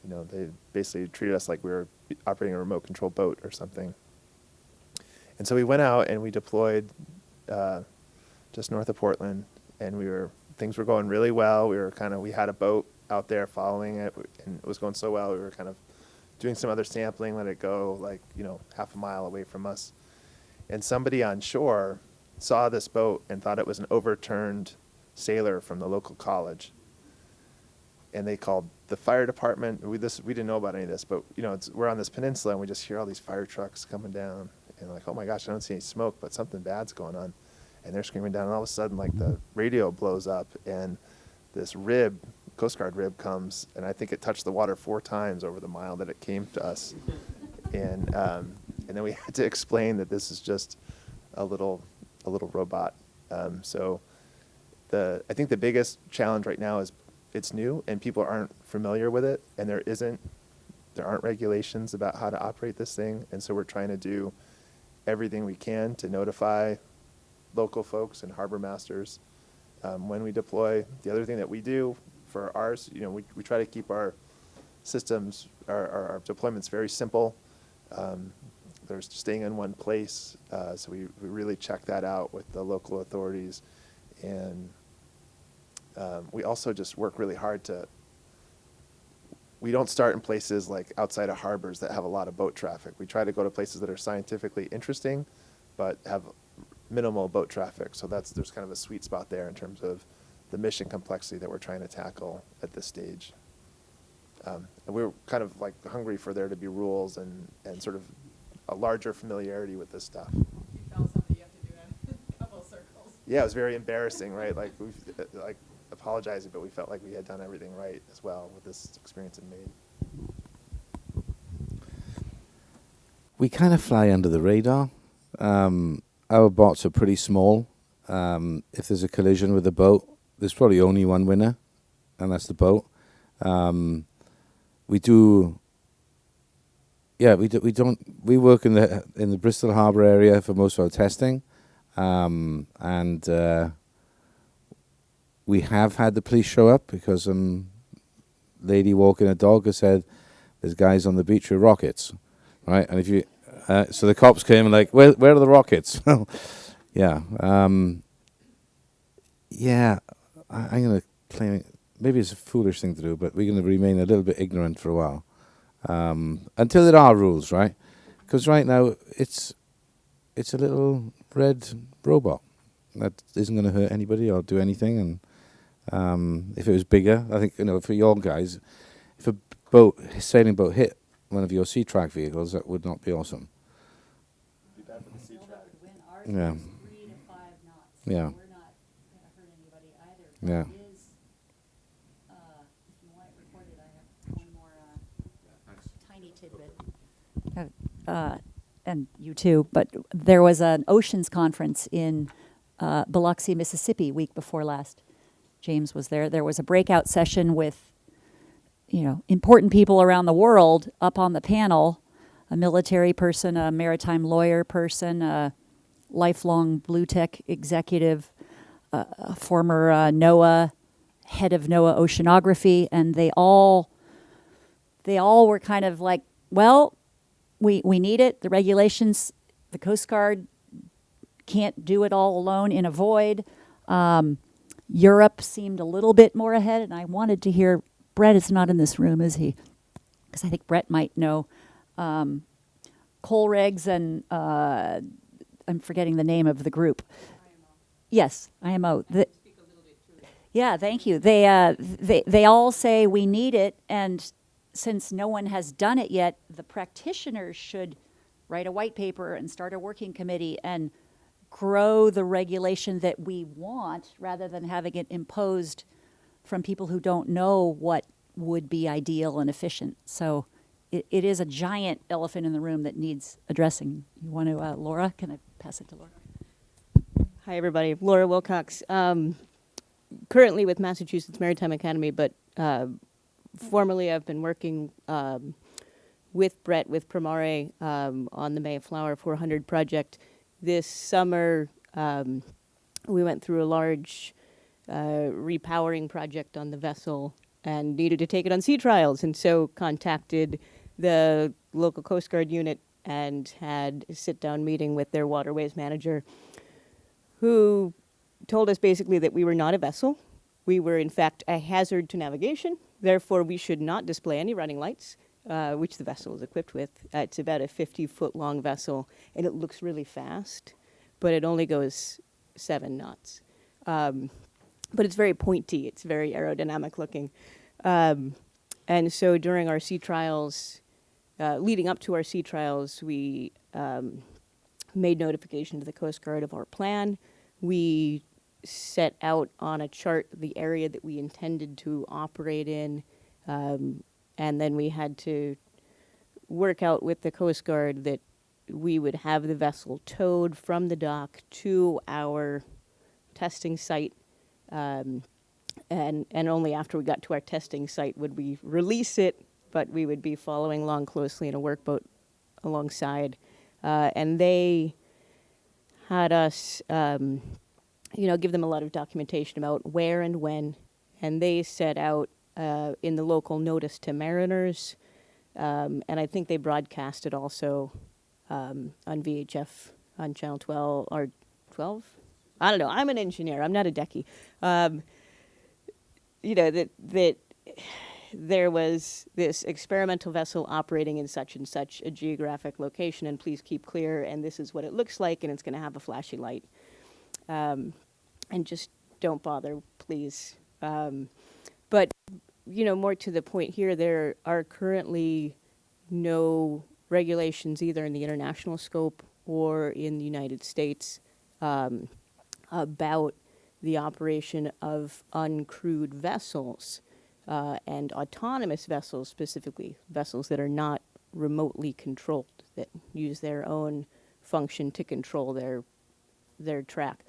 You know, they basically treated us like we were operating a remote control boat or something. And so we went out and we deployed just north of Portland, and things were going really well. We had a boat out there following it, and it was going so well. We were kind of doing some other sampling, let it go like, half a mile away from us. And somebody on shore saw this boat and thought it was an overturned sailor from the local college. And they called the fire department. We didn't know about any of this, but we're on this peninsula and we just hear all these fire trucks coming down, and like, oh my gosh, I don't see any smoke, but something bad's going on. And they're screaming down, and all of a sudden, like, the radio blows up, and this Coast Guard rib comes, and I think it touched the water 4 times over the mile that it came to us. And then we had to explain that this is just a little robot. So I think the biggest challenge right now is it's new and people aren't familiar with it, and there aren't regulations about how to operate this thing, and so we're trying to do everything we can to notify local folks and harbor masters when we deploy. The other thing that we do for ours, we try to keep our systems, our deployments very simple. They're staying in one place, so we really check that out with the local authorities. And we also just work really hard we don't start in places like outside of harbors that have a lot of boat traffic. We try to go to places that are scientifically interesting, but have minimal boat traffic. So there's kind of a sweet spot there in terms of the mission complexity that we're trying to tackle at this stage. And we're kind of like hungry for there to be rules and sort of a larger familiarity with this stuff. You found something you have to do in a couple circles. Yeah, it was very embarrassing, right? Like apologizing, but we felt like we had done everything right as well with this experience in Maine. We kind of fly under the radar. Our bots are pretty small. If there's a collision with a boat, there's probably only one winner, and that's the boat. We work in the Bristol Harbour area for most of our testing, and we have had the police show up because lady walking a dog has said there's guys on the beach with rockets, right? And if you so the cops came and like, where are the rockets? Yeah, I'm going to claim maybe it's a foolish thing to do, but we're going to remain a little bit ignorant for a while until there are rules, right? Because right now it's a little red robot that isn't going to hurt anybody or do anything. And if it was bigger, I think for your guys, if a sailing boat hit one of your sea track vehicles, that would not be awesome. Yeah. 3 to 5 knots. Yeah. So we're not going to hurt anybody either. But Yeah. it is, if you want it recorded, I have one more tiny tidbit. And you too, but there was an oceans conference in Biloxi, Mississippi, week before last. James was there. There was a breakout session with, important people around the world up on the panel, a military person, a maritime lawyer person, a lifelong Blue Tech executive, a former NOAA, head of NOAA oceanography, and they all were kind of like, well, we need it. The regulations, the Coast Guard can't do it all alone in a void. Europe seemed a little bit more ahead, and I wanted to hear, Brett is not in this room, is he? Because I think Brett might know. Colregs and I'm forgetting the name of the group. IMO. Yes, IMO. Yeah, thank you. They all say we need it, and since no one has done it yet, the practitioners should write a white paper and start a working committee and grow the regulation that we want rather than having it imposed from people who don't know what would be ideal and efficient. So it is a giant elephant in the room that needs addressing. You want to, Laura? Can I pass it to Laura? Hi, everybody. Laura Wilcox. Currently with Massachusetts Maritime Academy, but formerly I've been working with Brett, with Promare, on the Mayflower 400 project, this summer, we went through a large repowering project on the vessel and needed to take it on sea trials, and so contacted the local Coast Guard unit and had a sit-down meeting with their waterways manager, who told us basically that we were not a vessel. We were, in fact, a hazard to navigation. Therefore, we should not display any running lights, which the vessel is equipped with. It's about a 50-foot-long vessel, and it looks really fast, but it only goes 7 knots. But it's very pointy. It's very aerodynamic looking. And so during our sea trials, leading up to our sea trials, we made notification to the Coast Guard of our plan. We set out on a chart the area that we intended to operate in, and then we had to work out with the Coast Guard that we would have the vessel towed from the dock to our testing site, and only after we got to our testing site would we release it, but we would be following along closely in a workboat alongside. And they had us, give them a lot of documentation about where and when, and they set out in the local notice to mariners, and I think they broadcast it also on VHF on Channel 12 or 12. I don't know. I'm an engineer. I'm not a decky. That there was this experimental vessel operating in such and such a geographic location, and please keep clear, and this is what it looks like, and it's going to have a flashy light. And just don't bother, please. But, more to the point here, there are currently no regulations either in the international scope or in the United States about the operation of uncrewed vessels and autonomous vessels, specifically vessels that are not remotely controlled, that use their own function to control their track.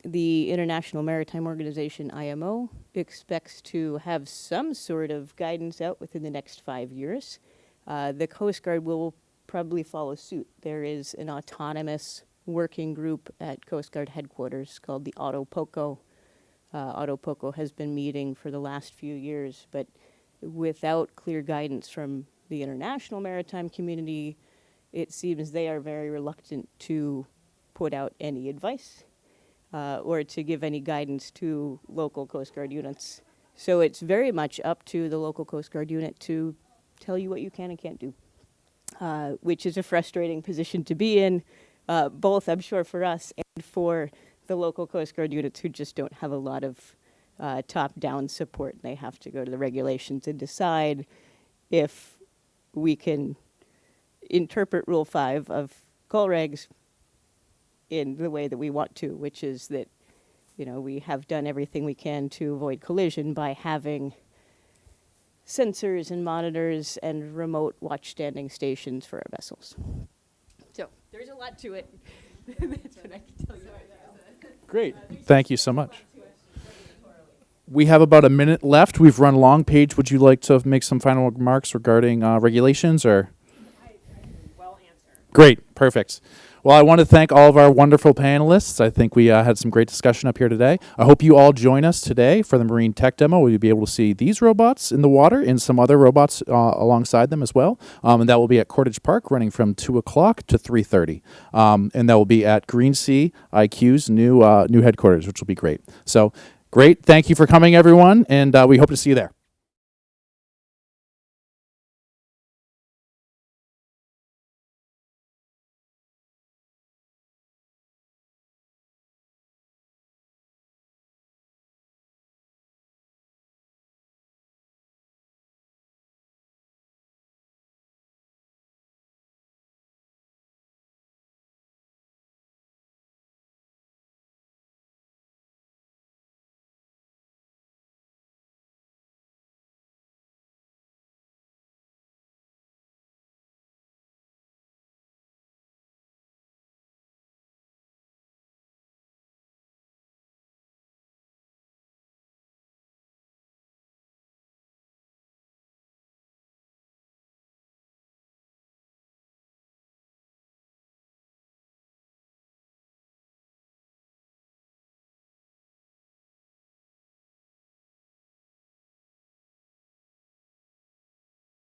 The International Maritime Organization, IMO, expects to have some sort of guidance out within the next 5 years. The Coast Guard will probably follow suit. There is an autonomous working group at Coast Guard headquarters called the AutoPOCO. AutoPOCO has been meeting for the last few years, but without clear guidance from the international maritime community, it seems they are very reluctant to put out any advice or to give any guidance to local Coast Guard units. So it's very much up to the local Coast Guard unit to tell you what you can and can't do, which is a frustrating position to be in, both, I'm sure, for us and for the local Coast Guard units who just don't have a lot of top-down support. They have to go to the regulations and decide if we can interpret Rule 5 of COLREGs in the way that we want to, which is that, we have done everything we can to avoid collision by having sensors and monitors and remote watch-standing stations for our vessels. So there's a lot to it. That's what I can tell you. Great. Thank you so much. We have about a minute left. We've run long. Paige, would you like to make some final remarks regarding regulations or? Well answered. Great. Perfect. Well, I want to thank all of our wonderful panelists. I think we had some great discussion up here today. I hope you all join us today for the Marine Tech Demo, where you'll be able to see these robots in the water and some other robots alongside them as well. And that will be at Cordage Park, running from 2 o'clock to 3:30. And that will be at Green Sea IQ's new headquarters, which will be great. So great. Thank you for coming, everyone, and we hope to see you there.